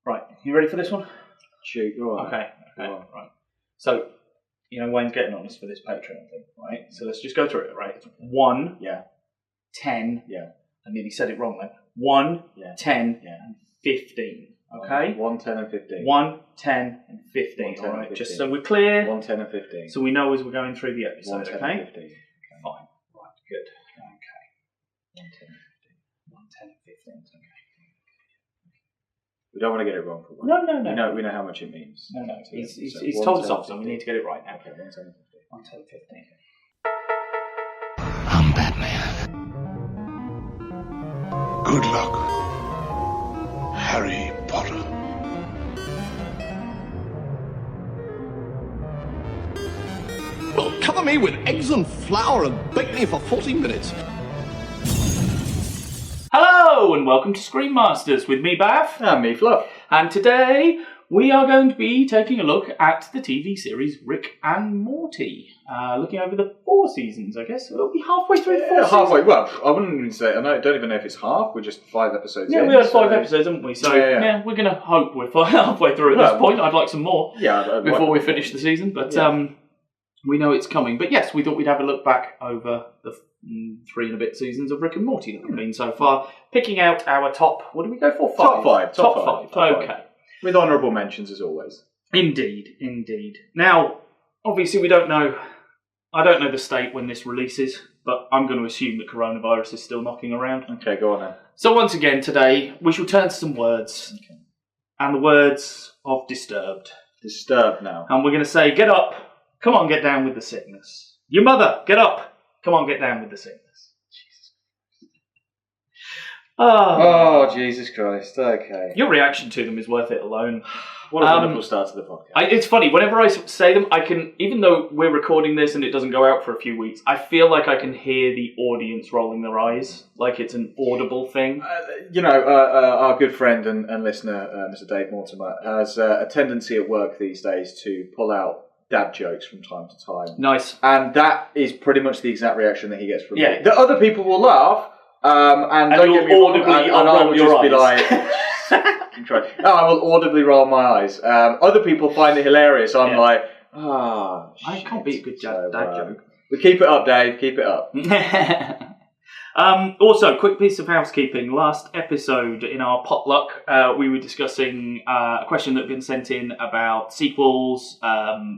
Right, you ready for this one? Shoot, go on. Okay, right. So, Wayne's getting on us for this Patreon thing, right? So let's just go through it, right? It's 1, 10, I nearly said it wrong then. 1, 10, and 15, okay? 1, 10 and 15. 1, 10 and 15, 1, 10 all right? and 15. Just so we're clear. 1, 10 and 15. So we know as we're going through the episode, 1, 10 okay? and 15. Fine, right, good. Okay. 1, 10 and 15. 1, 10 and 15, okay. We don't want to get it wrong for one. No. We know how much it means. No. So He's told us off, so we need to get it right now. Okay, 1, 10 and 15. 1, 10 and 15. I'm Batman. Good luck, Harry Potter. Well, cover me with eggs and flour and bake me for 40 minutes. Hello, and welcome to ScreenMasters with me, Bath. And me, Fluff. And today we are going to be taking a look at the TV series Rick and Morty. Looking over the 4 seasons, I guess. It'll be halfway through the 4 seasons. Halfway. Well, I wouldn't even say. I don't even know if it's half. We're just 5 episodes in. Yeah, we had 5 episodes, haven't we? So, Yeah. we're going to hope we're halfway through at this point. I'd like some more before we finish the season, but we know it's coming. But yes, we thought we'd have a look back over the 3 and a bit seasons of Rick and Morty that we've been so far, picking out our top. What do we go for? 5. Top 5. Okay. With honourable mentions as always. Indeed. Now, obviously, we don't know. I don't know the state when this releases, but I'm going to assume that coronavirus is still knocking around. Okay, go on then. So once again today, we shall turn to some words, and the words of Disturbed. Disturbed now. And we're going to say, get up, come on, get down with the sickness. Your mother, get up, come on, get down with the sickness. Jesus. Oh, Jesus Christ. Okay. Your reaction to them is worth it alone. What a wonderful start to the podcast. It's funny, whenever I say them, I can, even though we're recording this and it doesn't go out for a few weeks, I feel like I can hear the audience rolling their eyes, like it's an audible thing. Our good friend and listener, Mr. Dave Mortimer, has a tendency at work these days to pull out dad jokes from time to time. Nice. And that is pretty much the exact reaction that he gets from me. Yeah. The other people will laugh, and don't get me wrong, and I will just be like... I will audibly roll my eyes. Other people find it hilarious. I'm like, I can't be a good dad joke. But keep it up, Dave. Keep it up. Also, quick piece of housekeeping. Last episode in our potluck, we were discussing a question that had been sent in about sequels,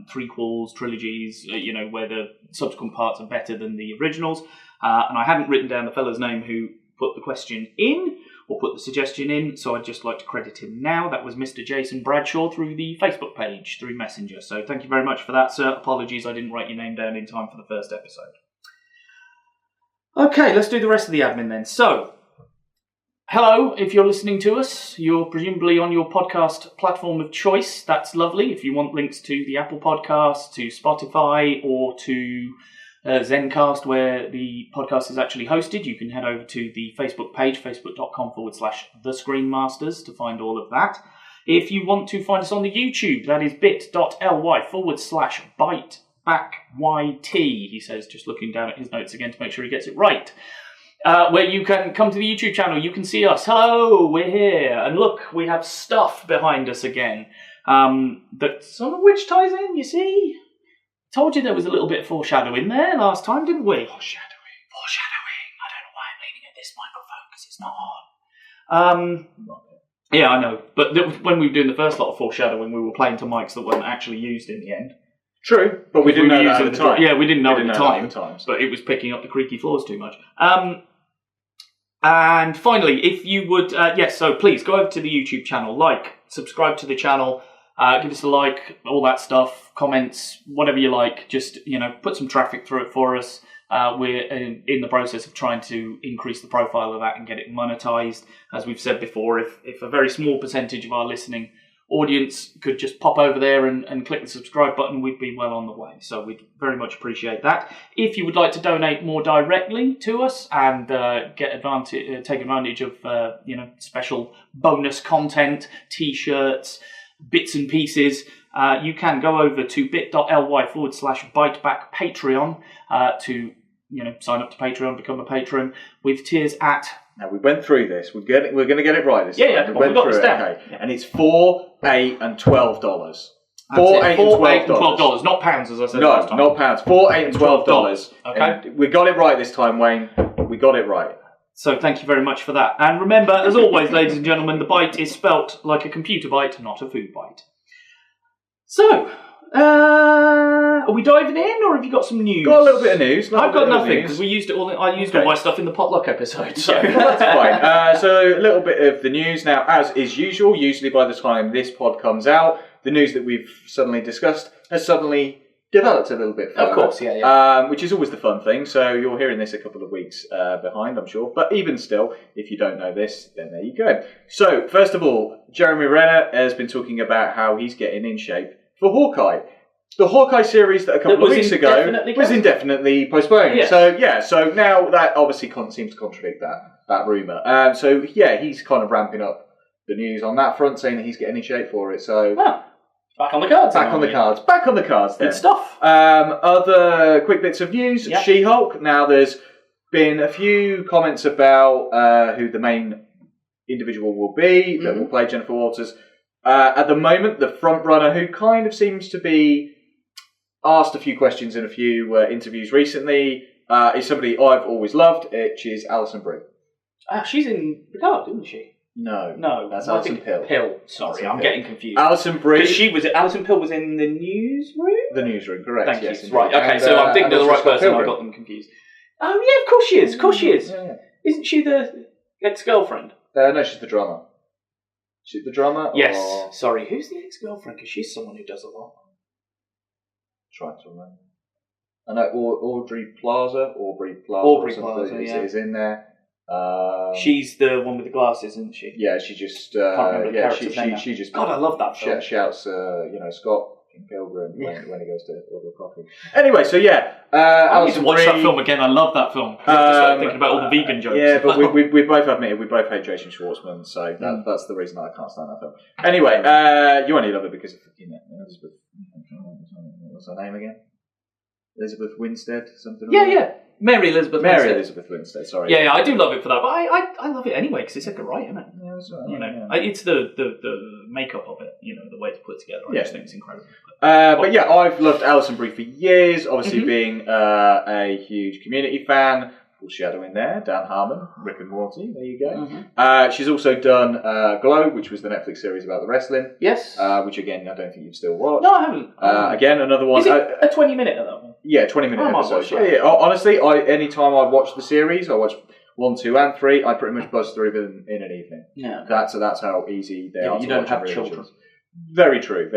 threequels, trilogies, where the subsequent parts are better than the originals. And I hadn't written down the fellow's name who put the question in, or put the suggestion in, so I'd just like to credit him now. That was Mr. Jason Bradshaw through the Facebook page, through Messenger. So thank you very much for that, sir. Apologies I didn't write your name down in time for the first episode. Okay, let's do the rest of the admin then. So, hello, if you're listening to us, you're presumably on your podcast platform of choice. That's lovely. If you want links to the Apple Podcast, to Spotify, or to Zencast, where the podcast is actually hosted, you can head over to the Facebook page, facebook.com/The ScreenMasters, to find all of that. If you want to find us on the YouTube, that is bit.ly/bitebackYT, he says, just looking down at his notes again to make sure he gets it right. Where you can come to the YouTube channel, you can see us. Hello, we're here. And look, we have stuff behind us again. That some of which ties in, you see? Told you there was a little bit of foreshadowing there last time, didn't we? Foreshadowing. I don't know why I'm leaning at this microphone, because it's not on. Yeah, I know. But when we were doing the first lot of foreshadowing, we were playing to mics that weren't actually used in the end. True, but we didn't know that at the time. Yeah, we didn't know at the time, but it was picking up the creaky floors too much. And finally, if you would, so please go over to the YouTube channel, subscribe to the channel, give us a like, all that stuff, comments, whatever you like. Just, put some traffic through it for us. We're in the process of trying to increase the profile of that and get it monetized. As we've said before, if a very small percentage of our listening audience could just pop over there and click the subscribe button, we'd be well on the way. So we'd very much appreciate that. If you would like to donate more directly to us and take advantage of special bonus content, t-shirts, bits and pieces, you can go over to bit.ly/bitebackpatreon to sign up to Patreon, become a patron, with tiers at Now, we went through this. We're going to get it right this time. Yeah, come on, we got this down. Okay. Yeah. And it's $4, $8, and $12. $4, $8, and $12. Not pounds, as I said last time. No, not pounds. $4, $8, and $12. Okay. And we got it right this time, Wayne. We got it right. So thank you very much for that. And remember, as always, ladies and gentlemen, the bite is spelt like a computer bite, not a food bite. So, are we diving in, or have you got some news? Got a little bit of news. I've got nothing, because we used it all. I used all my stuff in the potluck episode. So well, that's fine. So a little bit of the news now, as is usual. Usually by the time this pod comes out, the news that we've suddenly discussed has suddenly developed a little bit further. Of course, yeah. Which is always the fun thing. So you're hearing this a couple of weeks behind, I'm sure. But even still, if you don't know this, then there you go. So, first of all, Jeremy Renner has been talking about how he's getting in shape for Hawkeye. The Hawkeye series that a couple of weeks ago was indefinitely postponed. Yes. So now that obviously seems to contradict that rumour. So he's kind of ramping up the news on that front, saying that he's getting in shape for it. So... Back on the cards. Back on the cards. Then. Good stuff. Other quick bits of news. Yep. She-Hulk. Now, there's been a few comments about who the main individual will be that will play Jennifer Walters. At the moment, the front runner, who kind of seems to be asked a few questions in a few interviews recently, is somebody I've always loved, which is Alison Brie. She's in Picard, isn't she? No, that's Alison Pill. Sorry, I'm getting confused. Alison Brie. Because Alison Pill was in the newsroom? The newsroom, correct. Thank you. Right, okay, so I'm thinking of the right person, I got them confused. Oh, yeah, of course she is. Yeah. Isn't she the ex-girlfriend? No, she's the drummer. She's the drummer? Yes. Or... Sorry, who's the ex-girlfriend? Because she's someone who does a lot. Trying to remember. I know Aubrey Plaza is in there. She's the one with the glasses, isn't she? Yeah, she just she just God, I love that film. Shouts Scott in Pilgrim when he goes to order a coffee. Anyway, so I need to watch that film again. I love that film. I just started thinking about all the vegan jokes. Yeah, but we both admitted we both hate Jason Schwartzman, so that's the reason I can't stand that film. Anyway, you only love it because of Elizabeth. What's her name again? Elizabeth Winstead, something. Yeah. Mary Elizabeth Winstead, sorry. Yeah, I do love it for that, but I love it anyway because it's Edgar Wright, isn't it? Yeah, that's right. It's the makeup of it, the way it's put together. I just think it's incredible. But I've loved Alison Brie for years. Obviously, being a huge Community fan, foreshadowing there. Dan Harmon, Rick and Morty. There you go. She's also done Glow, which was the Netflix series about the wrestling. Yes. Which again, I don't think you've still watched. No, I haven't. Again, another one. Is it a 20-minute of that one? Yeah, 20-minute episode. Yeah. Honestly, anytime I watch the series, I watch 1, 2, and 3. I pretty much buzz through them in an evening. Yeah. That's how easy they are. You don't have children. Very true.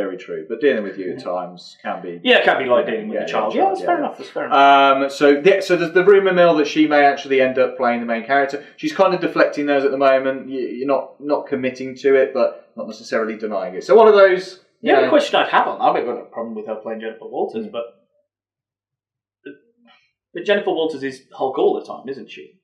But dealing with you at times can be... Yeah, it can be like dealing with a child. Yeah, that's fair enough. So there's the rumour mill that she may actually end up playing the main character. She's kind of deflecting those at the moment. You're not committing to it, but not necessarily denying it. So one of those... The only question I'd have on that, I've got a problem with her playing Jennifer Walters, but Jennifer Walters is Hulk all the time, isn't she?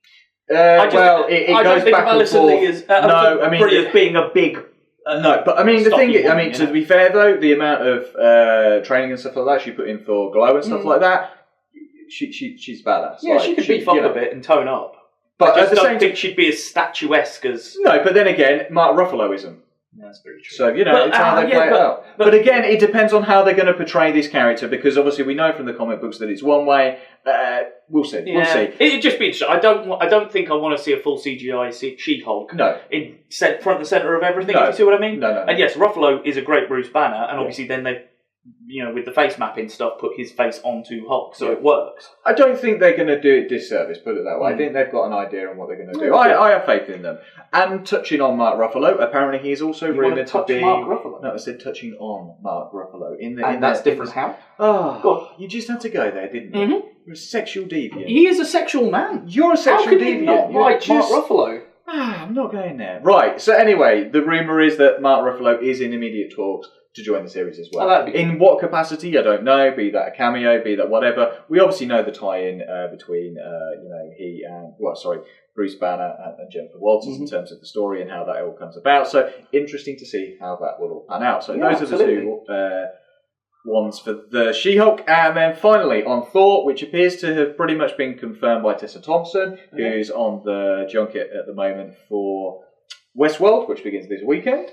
It goes back and forth. Lee is as being a big... no, but I mean, the thing is, to be fair though, the amount of training and stuff like that she put in for Glow and stuff like that, she's badass. Yeah, she could beef up a bit and tone up. But I just don't think she'd be as statuesque as... No, but then again, Mark Ruffalo isn't. Yeah, that's very true. So, it's how they play it out. But again, it depends on how they're going to portray this character, because obviously we know from the comic books that it's one way. We'll see. Yeah. We'll see. It'd just be interesting. I don't think I want to see a full CGI She-Hulk. No. Front and centre of everything, if you see what I mean? No. And yes, Ruffalo is a great Bruce Banner, and obviously then they... with the face mapping stuff, put his face onto Hulk, so it works. I don't think they're going to do it disservice, put it that way. I think they've got an idea on what they're going to do. I have faith in them. And touching on Mark Ruffalo, apparentily he's also rumoured to be... Mark Ruffalo? No, I said touching on Mark Ruffalo. That's different how? Oh, you just had to go there, didn't you? Mm-hmm. You're a sexual deviant. He is a sexual man. You're a sexual deviant. How can you not like Mark Ruffalo? I'm not going there. Right, so anyway, the rumour is that Mark Ruffalo is in immediate talks to join the series as well. In what capacity, I don't know, be that a cameo, be that whatever. We obviously know the tie-in between, he and, Bruce Banner and Jennifer Walters in terms of the story and how that all comes about. So, interesting to see how that will all pan out. So, those are the two ones for the She-Hulk. And then finally on Thor, which appears to have pretty much been confirmed by Tessa Thompson, who's on the junket at the moment for Westworld, which begins this weekend.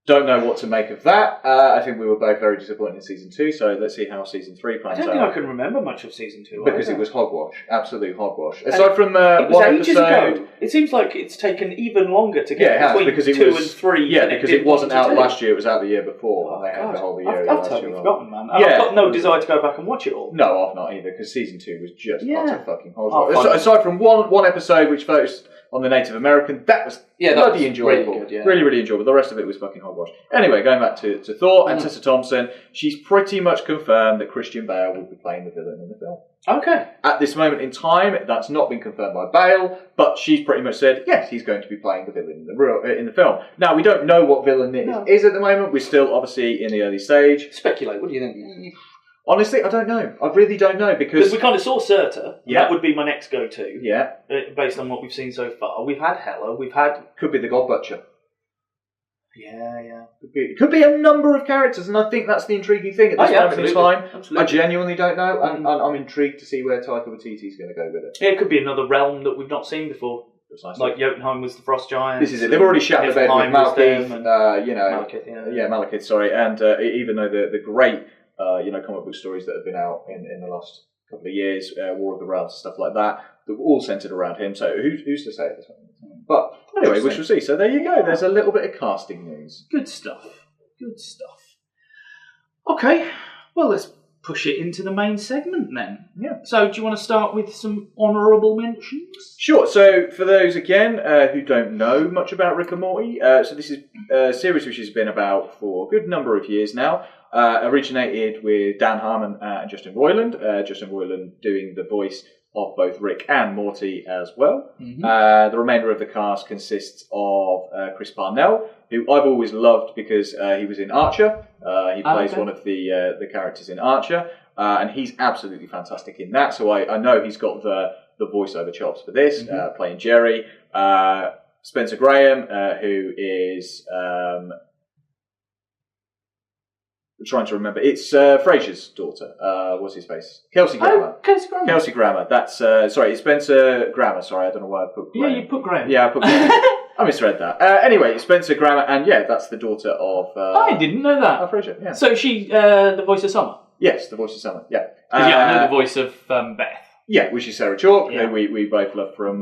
Don't know what to make of that. I think we were both very disappointed in season 2, so let's see how season 3 plans out. I don't think I can remember much of season 2. Because it was hogwash. Absolute hogwash. Aside from it was one ages episode... ago. It seems like it's taken even longer to get between because it 2 was, and 3. Yeah, because it wasn't out last year, it was out the year before. Oh, and they had the whole year I've last totally year forgotten, man. And I've got no desire to go back and watch it all. No, I've not either, because season 2 was just utter fucking hogwash. Oh, aside from one episode which focused on the Native American, that was bloody enjoyable. Really, good, really, really enjoyable. The rest of it was fucking hogwash. Anyway, going back to Thor and Tessa Thompson, she's pretty much confirmed that Christian Bale will be playing the villain in the film. Okay. At this moment in time, that's not been confirmed by Bale, but she's pretty much said, yes, he's going to be playing the villain in the film. Now, we don't know what villain it is at the moment. We're still, obviously, in the early stage. Speculate. What do you think? Honestly, I don't know. I really don't know, because... we kind of saw Surtur. Yeah. That would be my next go-to. Yeah. Based on what we've seen so far. We've had Hela. We've had... Could be the God Butcher. Yeah. Could be a number of characters, and I think that's the intriguing thing at this moment in time. Absolutely. I genuinely don't know, and I'm intrigued to see where Taika Waititi's going to go with it. Yeah, it could be another realm that we've not seen before. Precisely. Like Jotunheim was the Frost Giant. This is it. They've already shat the bed with Malekith, Malekith, Malekith, sorry. And even though the great, comic book stories that have been out in the last couple of years, War of the Realms, stuff like that, they're all centred around him. So who's to say at this moment? But anyway, we shall see. So there you go. There's a little bit of casting news. Good stuff. Okay, well, let's push it into the main segment then. Yeah. So do you want to start with some honourable mentions? Sure. So for those, again, who don't know much about Rick and Morty, so this is a series which has been about for a good number of years now. Originated with Dan Harmon and Justin Roiland. Justin Roiland doing the voice of both Rick and Morty as well. Mm-hmm. The remainder of the cast consists of Chris Parnell, who I've always loved because he was in Archer. He plays one of the characters in Archer, and he's absolutely fantastic in that. So I know he's got the voiceover chops for this, playing Jerry. Spencer Graham, who is... I'm trying to remember. It's Frasier's daughter. What's his face? Kelsey Grammer. Kelsey Grammer. That's sorry. It's Spencer Grammer. Sorry, I don't know why I put Graham. Yeah, you put Graham. Yeah, I put Graham. I misread that. Anyway, it's Spencer Grammer, and that's the daughter of. I didn't know that. Frasier. Yeah. So she the voice of Summer. Yes, the voice of Summer. Yeah. I know the voice of Beth. Yeah, which is Sarah Chalk, who we both love from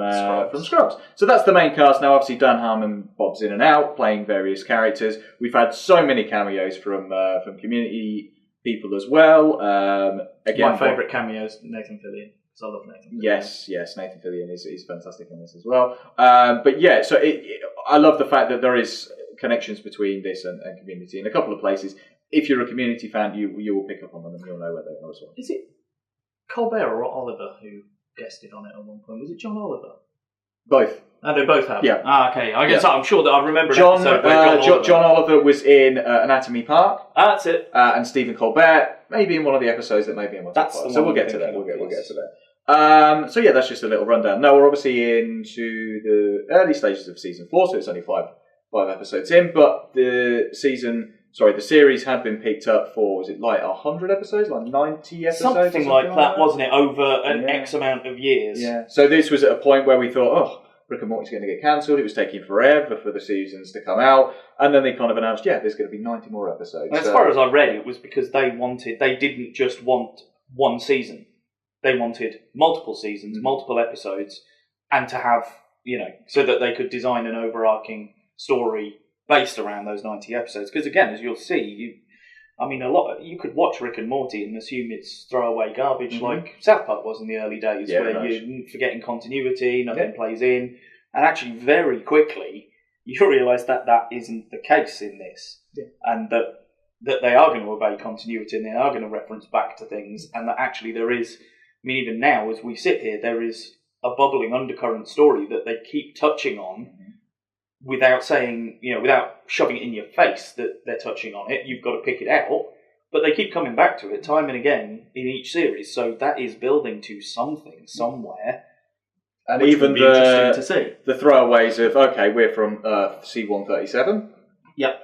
Scrubs. So that's the main cast. Now, obviously, Dan Harmon bobs in and out, playing various characters. We've had so many cameos from Community people as well. Again, my favourite cameo is Nathan Fillion, because I love Nathan Fillion. Yes, Nathan Fillion is fantastic in this as well. So I love the fact that there is connections between this and Community in a couple of places. If you're a Community fan, you will pick up on them and you'll know where they are as well. Is it Colbert or Oliver who guested on it at one point? Was it John Oliver? Both. They both have. Yeah. Okay. I guess I'm sure that I remember an John episode where John Oliver was in Anatomy Park. That's it. And Stephen Colbert maybe in one of the episodes that may be in one. So we'll get to that. We'll get to that. That's just a little rundown. Now we're obviously into the early stages of season 4, so it's only five episodes in, but the series had been picked up for, was it like 100 episodes, like 90 episodes? Something like that, wasn't it? Over an X amount of years. Yeah. So this was at a point where we thought, Rick and Morty's going to get cancelled. It was taking forever for the seasons to come out. And then they kind of announced, there's going to be 90 more episodes. As far as I read, it was because they didn't just want one season. They wanted multiple seasons, multiple episodes, and to have, so that they could design an overarching story based around those 90 episodes. Because again, as you'll see, you could watch Rick and Morty and assume it's throwaway garbage like South Park was in the early days, where you're forgetting continuity, nothing plays in. And actually, very quickly, you realise that isn't the case in this. Yeah. And that they are going to obey continuity and they are going to reference back to things, and that actually there is, even now, as we sit here, there is a bubbling undercurrent story that they keep touching on without saying, without shoving it in your face that they're touching on it. You've got to pick it out, but they keep coming back to it time and again in each series. So that is building to something somewhere, and which even would be interesting to see. The throwaways of we're from Earth C-137. Yep.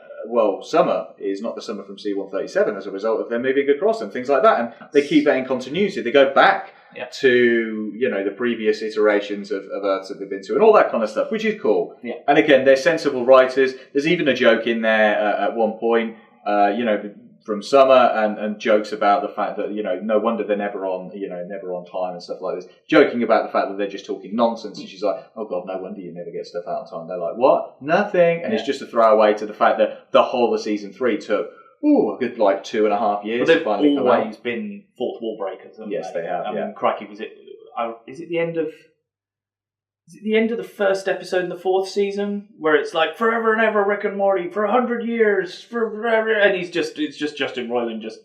Summer is not the Summer from C-137 as a result of them moving across and things like that. And they keep that in continuity. They go back to, the previous iterations of Earths that they've been to and all that kind of stuff, which is cool. Yeah. And again, they're sensible writers. There's even a joke in there at one point, from Summer and jokes about the fact that, no wonder they're never on time and stuff like this. Joking about the fact that they're just talking nonsense. And she's like, oh God, no wonder you never get stuff out on time. They're like, what? Nothing. And it's just a throwaway to the fact that the whole of season 3 took, a good 2.5 years. But they've always been fourth wall breakers, haven't Yes, they have, I mean, crikey, is it the end of... Is it the end of the first episode in the 4th season where it's like forever and ever Rick and Morty for 100 years forever, and it's just Justin Roiland just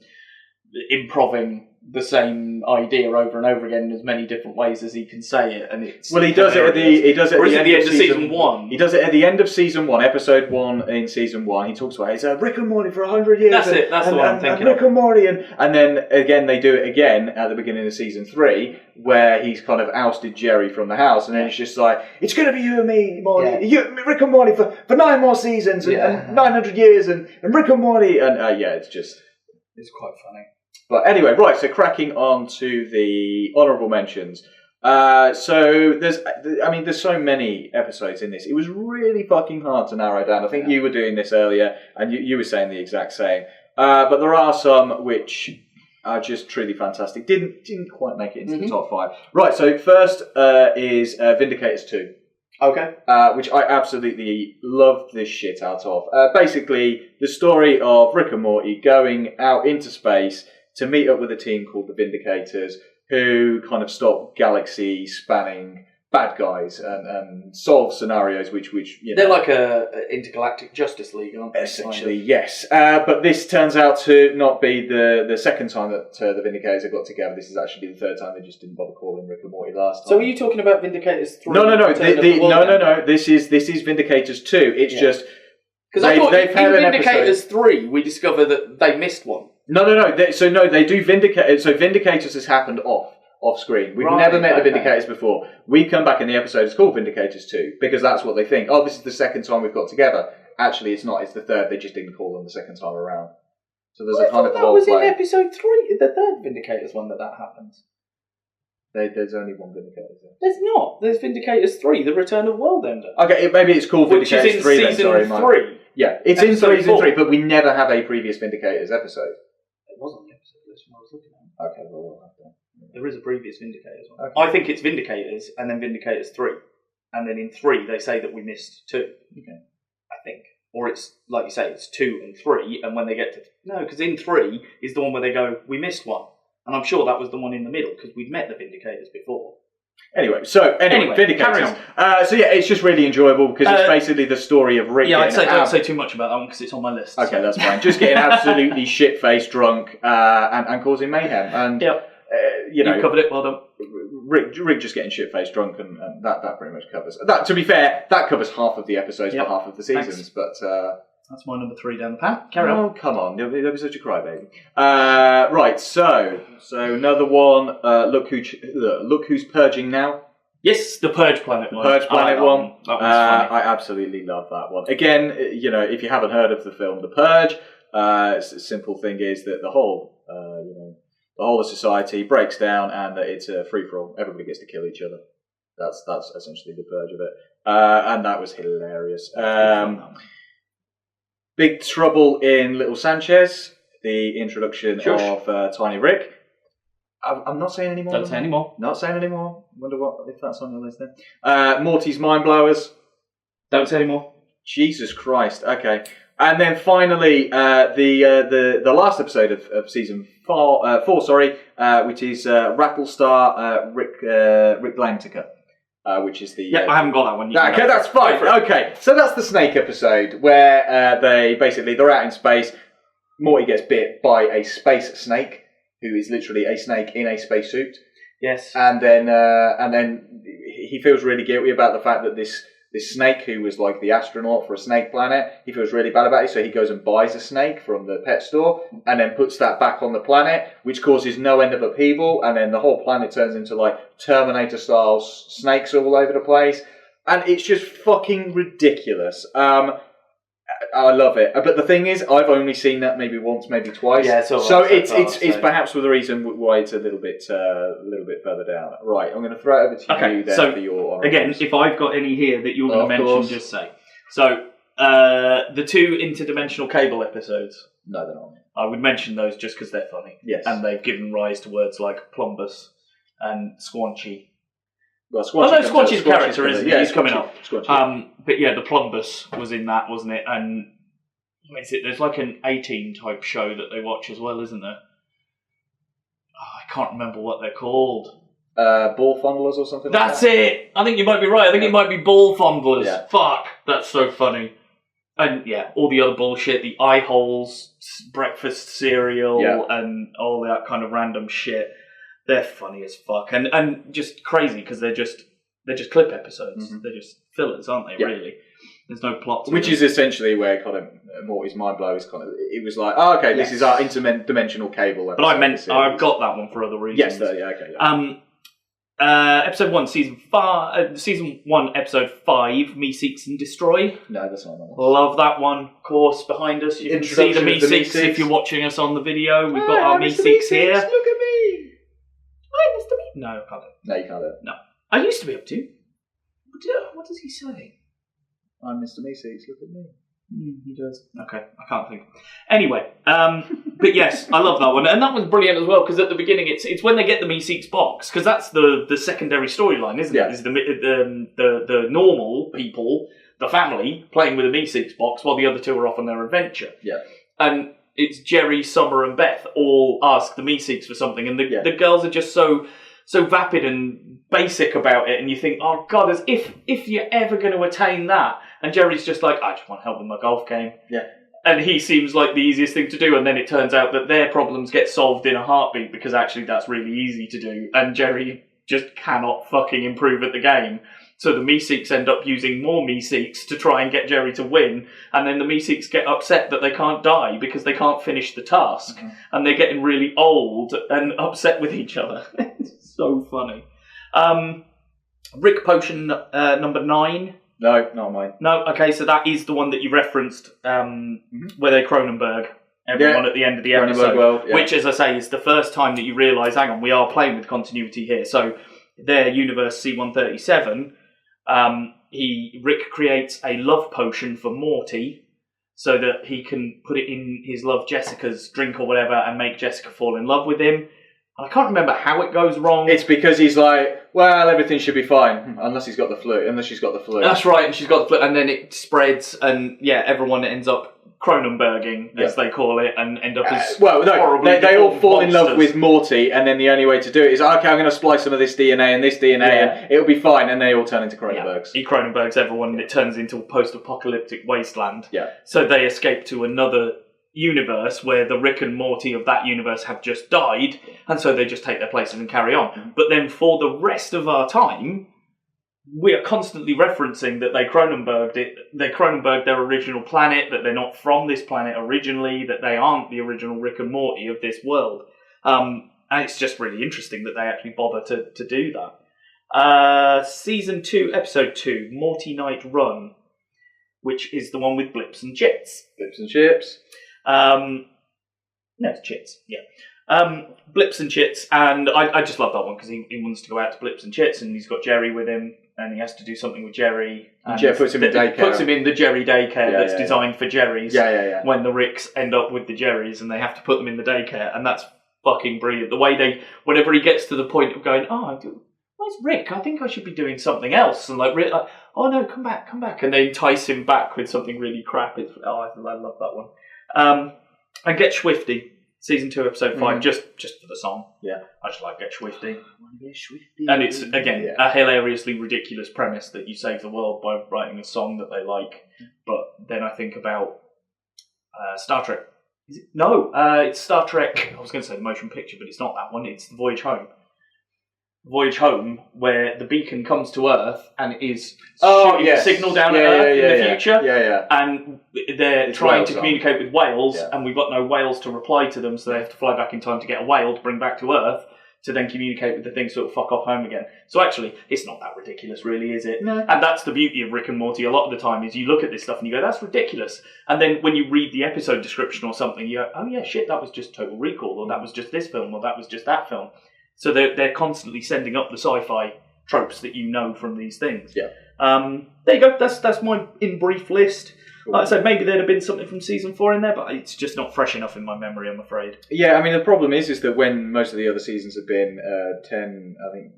improving the same idea over and over again in as many different ways as he can say it, and it's he does it at the end of season 1. He does it at the end of season 1, episode 1 in season 1. He talks about it's Rick and Morty for 100 years. That's it. That's the one I'm thinking. Rick and Morty, and then again they do it again at the beginning of season 3, where he's kind of ousted Jerry from the house, and then it's just like it's going to be you and me, Morty, Rick and Morty for 9 more seasons and 900 years, and Rick and Morty, and it's quite funny. But anyway, right, so cracking on to the honourable mentions. So there's so many episodes in this. It was really fucking hard to narrow down. I think you were doing this earlier, and you were saying the exact same. But there are some which are just truly fantastic. Didn't quite make it into the top 5. Right, so first is Vindicators 2. Okay. Which I absolutely loved this shit out of. Basically, the story of Rick and Morty going out into space to meet up with a team called the Vindicators, who kind of stop galaxy-spanning bad guys and solve scenarios which they're like a intergalactic Justice League, aren't they? Essentially, yes. But this turns out to not be the second time that the Vindicators have got together. This is actually the third time. They just didn't bother calling Rick and Morty last time. So are you talking about Vindicators 3? No. No. This is Vindicators 2. It's just because I thought in Vindicators 3 we discover that they missed one. No. They do Vindicators. So Vindicators has happened off screen. We've never met the Vindicators before. We come back in the episode, it's called Vindicators 2, because that's what they think. Oh, this is the second time we've got together. Actually, it's not. It's the third. They just didn't call them the second time around. So there's a kind of that was in episode 3, the third Vindicators one that happens. There's only one Vindicators. There's not. There's Vindicators 3, The Return of Worldender. Okay, maybe it's called Vindicators 3 then. Sorry, Mike. 3. Yeah, it's in season 3, but we never have a previous Vindicators episode. It was on the episode list when I was looking at it. Okay, well, we'll have to. There is a previous Vindicators one. Okay. I think it's Vindicators and then Vindicators 3. And then in 3 they say that we missed 2. Okay. I think. Or it's, like you say, it's 2 and 3, and when they get to... No, because in 3 is the one where they go, we missed one. And I'm sure that was the one in the middle, because we've met the Vindicators before. Anyway, Vindicators. Carry on. It's just really enjoyable, because it's basically the story of Rick. Yeah, don't say too much about that one, because it's on my list. Okay, that's fine. Just getting absolutely shit-faced drunk, and causing mayhem. And, you covered it, well done. Rick just getting shit-faced drunk, and that pretty much covers that. To be fair, that covers half of the episodes for half of the seasons. Thanks. But that's my number 3 down the pan. Carry on. Oh, come on, don't be such a crybaby. Right, so another one. Look who's purging now. Yes, the Purge Planet one. Purge Planet one. That one's funny. I absolutely love that one. Again, if you haven't heard of the film The Purge, the simple thing is that the whole of society breaks down, and that it's a free for all. Everybody gets to kill each other. That's essentially the purge of it, and that was hilarious. Big Trouble in Little Sanchez, the introduction of Tiny Rick. I'm not saying anymore. Don't say anymore. Not saying anymore. Wonder if that's on your list then. Morty's Mind Blowers. Don't say anymore. Jesus Christ. Okay. And then finally, the last episode of season 4, which is Rattlestar Rick Lantica, which is the... I haven't got that one. Okay, that's fine. Okay, so that's the snake episode, where they're out in space. Morty gets bit by a space snake, who is literally a snake in a spacesuit. Yes. And then he feels really guilty about the fact that this snake, who was like the astronaut for a snake planet, he feels really bad about it, so he goes and buys a snake from the pet store and then puts that back on the planet, which causes no end of upheaval, and then the whole planet turns into like Terminator-style snakes all over the place, and it's just fucking ridiculous. I I love it. But the thing is, I've only seen that maybe once, maybe twice. Yeah, so it's perhaps the reason why it's a little bit further down. Right, I'm going to throw it over to you then for your honorables. Again, if I've got any here that you're going to mention, just say. So, the 2 interdimensional cable episodes. No, they're not. I would mention those just because they're funny. Yes. And they've given rise to words like plumbus and squanchy. Well, Squanchy's character, isn't he? Yeah, He's coming up. Squanchy. But yeah, the plumbus was in that, wasn't it? And what is it? There's like an 18 type show that they watch as well, isn't there? Oh, I can't remember what they're called. Ball fondlers or something That's like that? it! I think you might be right. I think it might be ball fondlers. Yeah. Fuck, that's so funny. And yeah, all the other bullshit, the eye holes, breakfast cereal, and all that kind of random shit. They're funny as fuck, and just crazy because they're just clip episodes. Mm-hmm. They're just fillers, aren't they? Yeah. Really, there's no plot to Which them. is essentially where kind of Morty's mind blow is kind of. It was like, oh, okay, this is our interdimensional cable. But I've got that one for other reasons. Yes, okay. Yeah. Episode 1, season 1, episode 5, Meeseeks and Destroy. No, that's not that one. Love that one. Of course, behind us, you can see the Meeseeks if you're watching us on the video. We've got our Meeseeks here. Look at me. Hi, Mr. Meeseeks. No, I can't do it. No, you can't do it. No. I used to be able to. What does he say? I'm Mr. Meeseeks, look at me. He does. Okay, I can't think. Anyway, but yes, I love that one, and that one's brilliant as well because at the beginning, it's when they get the Meeseeks box because that's the secondary storyline, isn't it? Is the normal people, the family, playing with the Meeseeks box while the other two are off on their adventure. Yeah, and it's Jerry, Summer, and Beth all ask the Meeseeks for something, and the girls are just so vapid and basic about it, and you think, oh God, as if you're ever going to attain that. And Jerry's just like, I just want help with my golf game. Yeah. And he seems like the easiest thing to do, and then it turns out that their problems get solved in a heartbeat because actually that's really easy to do, and Jerry just cannot fucking improve at the game. So the Meeseeks end up using more Meeseeks to try and get Jerry to win, and then the Meeseeks get upset that they can't die because they can't finish the task, and they're getting really old and upset with each other. It's so funny. Rick Potion number 9. No, not mine. No, okay, so that is the one that you referenced, where they Cronenberg everyone at the end of the episode, which, as I say, is the first time that you realise, hang on, we are playing with continuity here. So their universe C-137, Rick creates a love potion for Morty so that he can put it in his love Jessica's drink or whatever and make Jessica fall in love with him. I can't remember how it goes wrong. It's because he's like, well, everything should be fine, unless she's got the flu. That's right, and she's got the flu, and then it spreads, and everyone ends up Cronenberging, as they call it, and end up as they all fall in love monsters. with Morty, and then the only way to do it is, okay, I'm going to splice some of this DNA and this DNA, and it'll be fine, and they all turn into Cronenbergs. He Cronenbergs everyone, and it turns into a post-apocalyptic wasteland. Yeah. So they escape to another universe where the Rick and Morty of that universe have just died, and so they just take their places and carry on. But then for the rest of our time, we are constantly referencing that they Cronenberged it. They Cronenberged their original planet, that they're not from this planet originally, that they aren't the original Rick and Morty of this world. And it's just really interesting that they actually bother to do that. Season 2, episode 2, Morty Night Run, which is the one with Blips and Chits. Blips and Chips. No, it's Chits, Blips and Chits, and I just love that one because he wants to go out to Blips and Chits, and he's got Jerry with him, and he has to do something with Jerry. And Jeff puts him in daycare. Puts him in the Jerry daycare that's designed for Jerrys. Yeah. When the Ricks end up with the Jerrys, and they have to put them in the daycare, and that's fucking brilliant. The way whenever he gets to the point of going, where's Rick? I think I should be doing something else, and Rick, oh no, come back, and they entice him back with something really crap. I love that one. And Get Swifty, season 2, episode 5, just for the song. Yeah, I just like Get Swifty. And it's again a hilariously ridiculous premise that you save the world by writing a song that they like. But then I think about Star Trek. Is it? No, it's Star Trek. I was going to say the motion picture, but it's not that one. It's the Voyage Home. Voyage Home, where the beacon comes to Earth and is shooting a signal down at Earth in the future. And they're trying to communicate with whales, and we've got no whales to reply to them, so they have to fly back in time to get a whale to bring back to Earth. to then communicate with the thing, sort of fuck off home again. So actually, it's not that ridiculous, really, is it? No. And that's the beauty of Rick and Morty a lot of the time, is you look at this stuff and you go, that's ridiculous. And then when you read the episode description or something, you go, oh yeah, shit, that was just Total Recall, or that was just this film, or that was just that film. So they're constantly sending up the sci-fi tropes that you know from these things. Yeah. There you go. That's my in brief list. Like I said, maybe there'd have been something from season 4 in there, but it's just not fresh enough in my memory, I'm afraid. Yeah, I mean, the problem is that when most of the other seasons have been 10, I think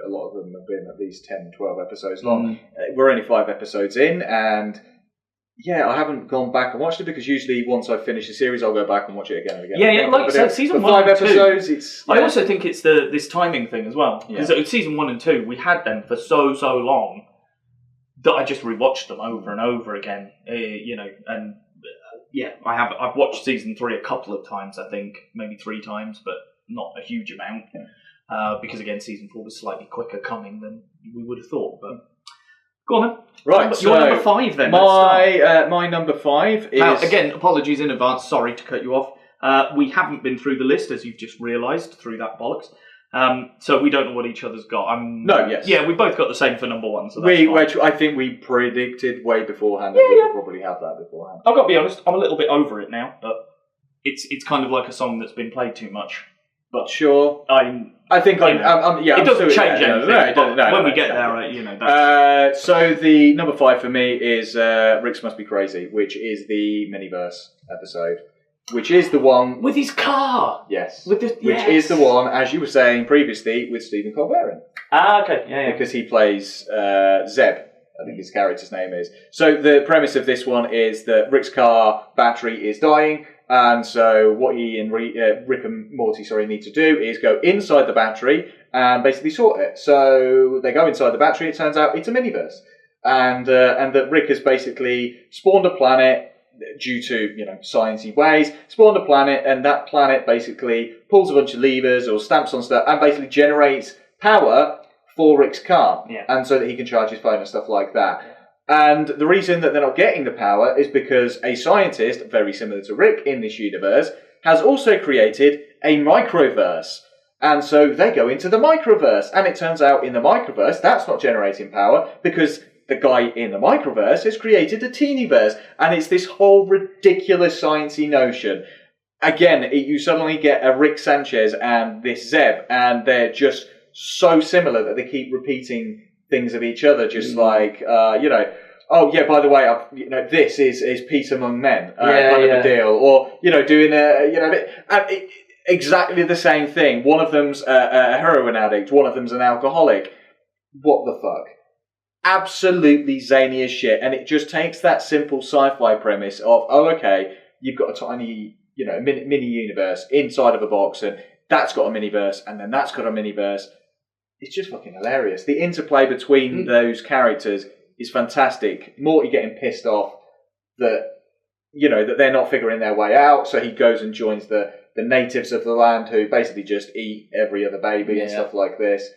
a lot of them have been at least 10, 12 episodes long. We're only 5 episodes in, and yeah, I haven't gone back and watched it, because usually once I finish the series, I'll go back and watch it again and again. Yeah, like I said, season 1 5 and 2, episodes, it's... Yeah. I also think it's this timing thing as well. Because season 1 and 2, we had them for so long that I just rewatched them over and over again, and I've watched season 3 a couple of times, I think, maybe 3 times, but not a huge amount, because again, season 4 was slightly quicker coming than we would have thought. But go on then. Right, Your number 5 then. My number 5 is... Now, again, apologies in advance, sorry to cut you off. We haven't been through the list, as you've just realised, through that bollocks. So we don't know what each other's got. Yeah, we both got the same for number 1. So that's fine. I think we predicted way beforehand that we would probably have that beforehand. I've got to be honest, I'm a little bit over it now, but it's kind of like a song that's been played too much. But sure, it doesn't change anything. No, when we get there, So the number 5 for me is Rick's Must Be Crazy, which is the Miniverse episode. Which is the one... With his car! Yes. Which is the one, as you were saying previously, with Stephen Colbert in. Ah, okay. Yeah. Because he plays Zeb, I think his character's name is. So the premise of this one is that Rick's car battery is dying, and so what he and Rick and Morty need to do is go inside the battery and basically sort it. So they go inside the battery, it turns out it's a miniverse. And that Rick has basically spawned a planet due to, sciencey ways, spawned a planet, and that planet basically pulls a bunch of levers or stamps on stuff and basically generates power for Rick's car. Yeah. And so that he can charge his phone and stuff like that. And the reason that they're not getting the power is because a scientist, very similar to Rick in this universe, has also created a microverse. And so they go into the microverse. And it turns out in the microverse, that's not generating power because the guy in the microverse has created a teenyverse, and it's this whole ridiculous sciencey notion. Again, you suddenly get a Rick Sanchez and this Zeb, and they're just so similar that they keep repeating things of each other, just like, oh yeah, by the way, this is peace among men, kind of a deal, or doing exactly the same thing. One of them's a heroin addict, one of them's an alcoholic. What the fuck? Absolutely zany as shit, and it just takes that simple sci-fi premise of, you've got a tiny, mini universe inside of a box, and that's got a miniverse, and then that's got a miniverse. It's just fucking hilarious. The interplay between those characters is fantastic. Morty getting pissed off that that they're not figuring their way out, so he goes and joins the natives of the land who basically just eat every other baby and stuff like this.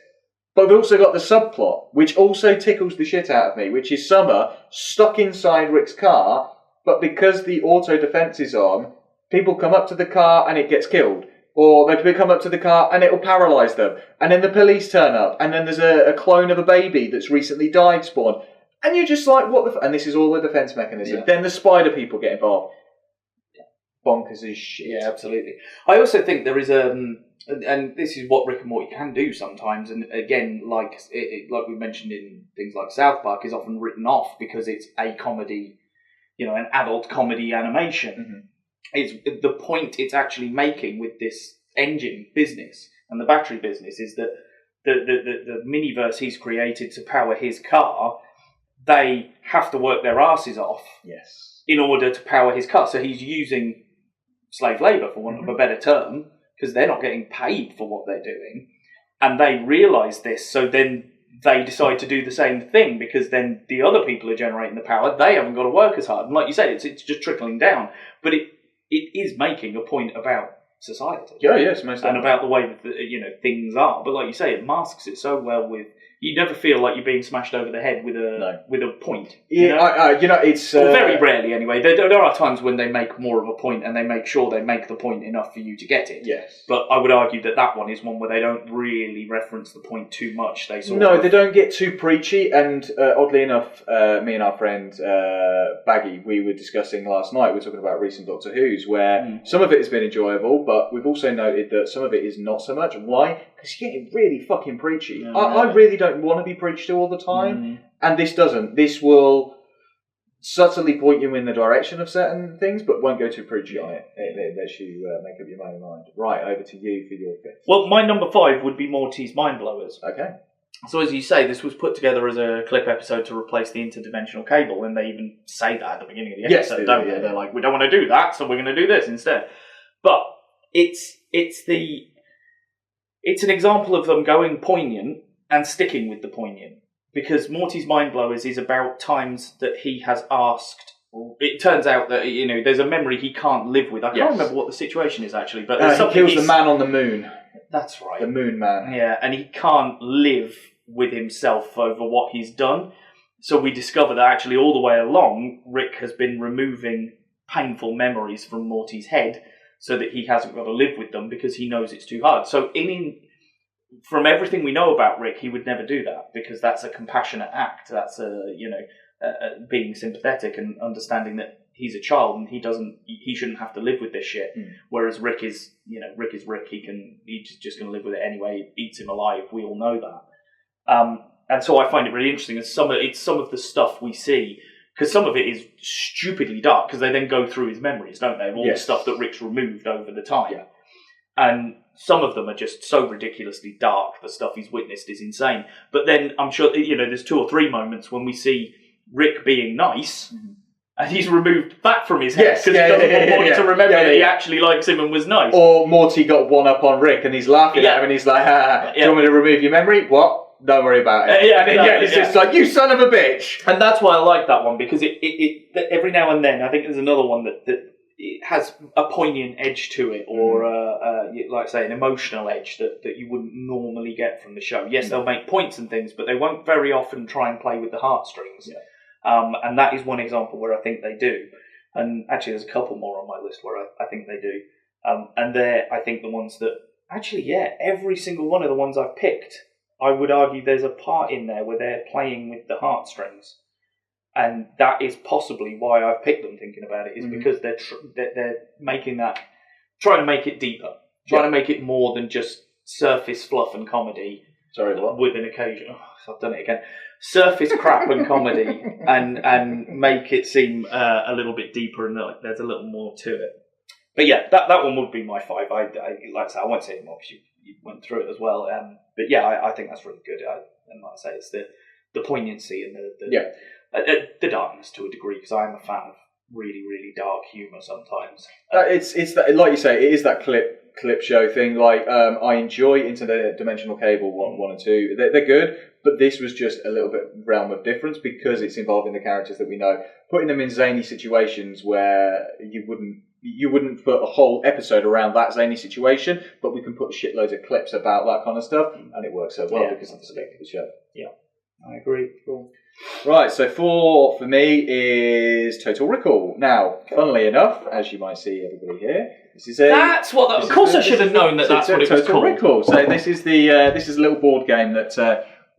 But we've also got the subplot, which also tickles the shit out of me, which is Summer stuck inside Rick's car, but because the auto defense is on, people come up to the car and it gets killed. Or they come up to the car and it'll paralyse them. And then the police turn up, and then there's a clone of a baby that's recently died spawn. And you're just like, what the and this is all the defence mechanism. Yeah. Then the spider people get involved. Bonkers as shit. Yeah, absolutely. I also think there is and this is what Rick and Morty can do sometimes, and again, like we mentioned in things like South Park, is often written off because it's a comedy, an adult comedy animation. Mm-hmm. It's the point it's actually making with this engine business and the battery business is that the miniverse he's created to power his car, they have to work their asses off in order to power his car. So he's using slave labour, for want of a better term, because they're not getting paid for what they're doing. And they realise this, so then they decide to do the same thing, because then the other people are generating the power. They haven't got to work as hard. And like you said, it's just trickling down. But it is making a point about society. Yeah, yes, most and about the way that things are. But like you say, it masks it so well with you never feel like you're being smashed over the head with a point. Yeah, it's well, very rarely anyway. There are times when they make more of a point and they make sure they make the point enough for you to get it. Yes, but I would argue that one is one where they don't really reference the point too much. They don't get too preachy. And oddly enough, me and our friend Baggy, we were discussing last night. We were talking about recent Doctor Who's, where some of it has been enjoyable, but we've also noted that some of it is not so much. Why? Because you're getting really fucking preachy. I really don't want to be preached to all the time, and this doesn't. This will subtly point you in the direction of certain things, but won't go too preachy on it. It lets you make up your own mind. Right, over to you for your fifth. Well, my number 5 would be Morty's Mind Blowers. Okay. So as you say, this was put together as a clip episode to replace the interdimensional cable, and they even say that at the beginning of the episode, don't they? They're like, we don't want to do that, so we're going to do this instead. But it's an example of them going poignant and sticking with the poignant, because Morty's Mind Blowers is about times that he has asked. It turns out that there's a memory he can't live with. I can't remember what the situation is actually, but he kills the man on the moon. That's right, the Moon Man. Yeah, and he can't live with himself over what he's done. So we discover that actually all the way along, Rick has been removing painful memories from Morty's head so that he hasn't got to live with them because he knows it's too hard. So from everything we know about Rick, he would never do that because that's a compassionate act. That's being sympathetic and understanding that he's a child and he shouldn't have to live with this shit. Whereas Rick is Rick. He's just going to live with it anyway. It eats him alive. We all know that. And so I find it really interesting. It's some of the stuff we see, because some of it is stupidly dark because they then go through his memories, don't they? Of all the stuff that Rick's removed over the time. Yeah. And some of them are just so ridiculously dark. The stuff he's witnessed is insane. But then I'm sure, there's 2 or 3 moments when we see Rick being nice, and he's removed that from his head because he doesn't want Morty to remember that he actually likes him and was nice. Or Morty got one up on Rick and he's laughing at him and he's like, do you want me to remove your memory? What? Don't worry about it. It's just like, you son of a bitch. And that's why I like that one, because it every now and then, I think there's another one that it has a poignant edge to it, or like I say, an emotional edge that you wouldn't normally get from the show. Yes, they'll make points and things, but they won't very often try and play with the heartstrings. Yeah. And that is one example where I think they do. And actually, there's a couple more on my list where I think they do. And they're, I think, the ones that actually, every single one of the ones I've picked, I would argue there's a part in there where they're playing with the heartstrings. And that is possibly why I've picked them, thinking about it, is because they're making that, trying to make it deeper, trying to make it more than just surface fluff and comedy. Sorry, what? With an occasion, I've done it again. Surface crap and comedy, and make it seem a little bit deeper, and like there's a little more to it. But yeah, that one would be my 5. I like I say, I won't say it more because you went through it as well. But yeah, I think that's really good. And like I say, it's the poignancy and the darkness to a degree, because I am a fan of really, really dark humour sometimes. It's that, like you say, it is that clip show thing. Like I enjoy Interdimensional Cable 1 and 2. They're good, but this was just a little bit realm of difference because it's involving the characters that we know, putting them in zany situations where you wouldn't put a whole episode around that zany situation, but we can put shitloads of clips about that kind of stuff, and it works so well because of the stick of the show. Yeah, I agree. Cool. Right, so 4 for me is Total Recall. Now, funnily enough, as you might see everybody here, this is that's what. Of course, I should have known that's what it was called. Total Recall. So this is a little board game that,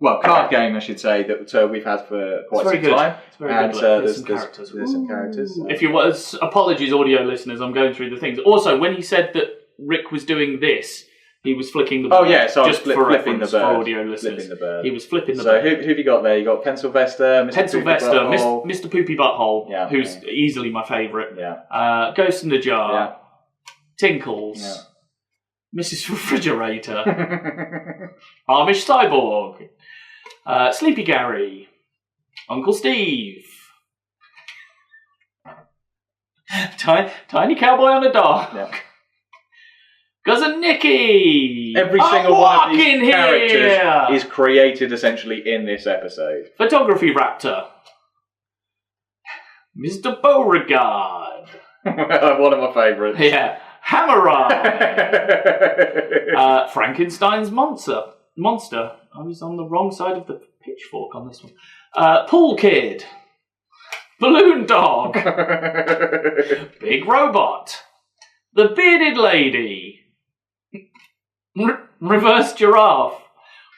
card game, I should say, that we've had for quite some time. It's very good. There's some characters. If you was, apologies, audio listeners, I'm going through the things. Also, when he said that Rick was doing this, he was flicking the bird. Oh yeah, so just I was flipping the bird. For audio listeners. Flipping the bird. He was flipping the bird. So who have you got there? You got Pencilvester, Mr. Poopy Butthole, who's easily my favourite. Yeah. Ghost in the Jar. Tinkles. Yeah. Mrs. Refrigerator. Amish Cyborg. Sleepy Gary. Uncle Steve. Tiny Cowboy on a Dog. Yeah. Cousin Nicky! Every single one of these characters is created essentially in this episode. Photography Raptor. Mr. Beauregard. One of my favourites. Yeah. Hammer Eye. Frankenstein's Monster. I was on the wrong side of the pitchfork on this one. Pool Kid. Balloon Dog. Big Robot. The Bearded Lady. Reverse Giraffe.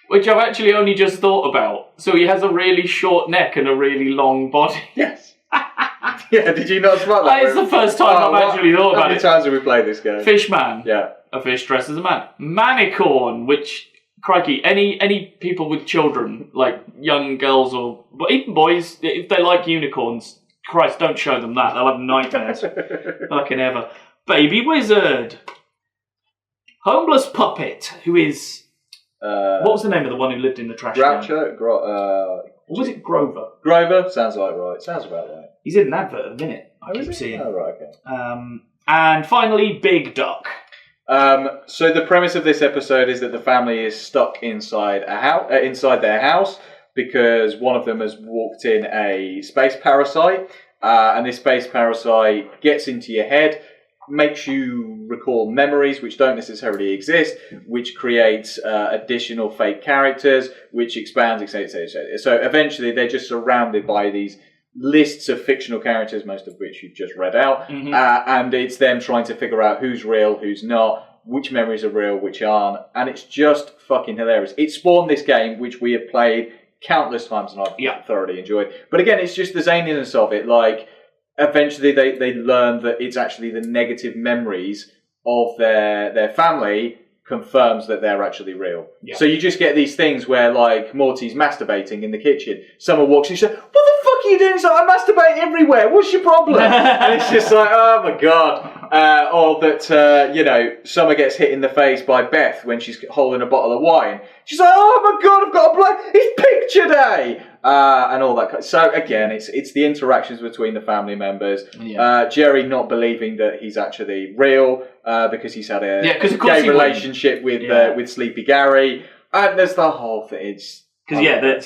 Which I've actually only just thought about. So he has a really short neck and a really long body. Yes. Yeah, did you not spot that? It's the first time I've actually thought about it. How many times have we played this game? Fishman. Yeah. A fish dressed as a man. Manicorn, which, crikey, any people with children, like young girls or but even boys, if they like unicorns, Christ, don't show them that. They'll have nightmares. Fucking ever. Baby Wizard. Homeless Puppet, who is... what was the name of the one who lived in the trash can? Groucho? Or was it Grover? Grover? Sounds like right. Sounds about right. He's in an advert at the minute. I keep seeing. Oh, right, okay. And finally, Big Duck. So the premise of this episode is that the family is stuck inside a house, inside their house, because one of them has walked in a space parasite, and this space parasite gets into your head, makes you recall memories which don't necessarily exist, which creates additional fake characters, which expands, etc., etc. So eventually they're just surrounded by these lists of fictional characters, most of which you've just read out, and it's them trying to figure out who's real, who's not, which memories are real, which aren't, and it's just fucking hilarious. It spawned this game, which we have played countless times and I've thoroughly enjoyed. But again, it's just the zaniness of it, like, eventually they learn that it's actually the negative memories of their family confirms that they're actually real. Yeah. So you just get these things where, like, Morty's masturbating in the kitchen. Someone walks in and says, "What the fuck are you doing?" He's like, "I masturbate everywhere. What's your problem?" And it's just like, oh my God. Or that, Summer gets hit in the face by Beth when she's holding a bottle of wine. She's like, "Oh my God, I've got a blood. It's picture day." And all that. So again, it's the interactions between the family members. Yeah. Jerry not believing that he's actually real because he's had a gay relationship with Sleepy Gary, and there's the whole thing. Because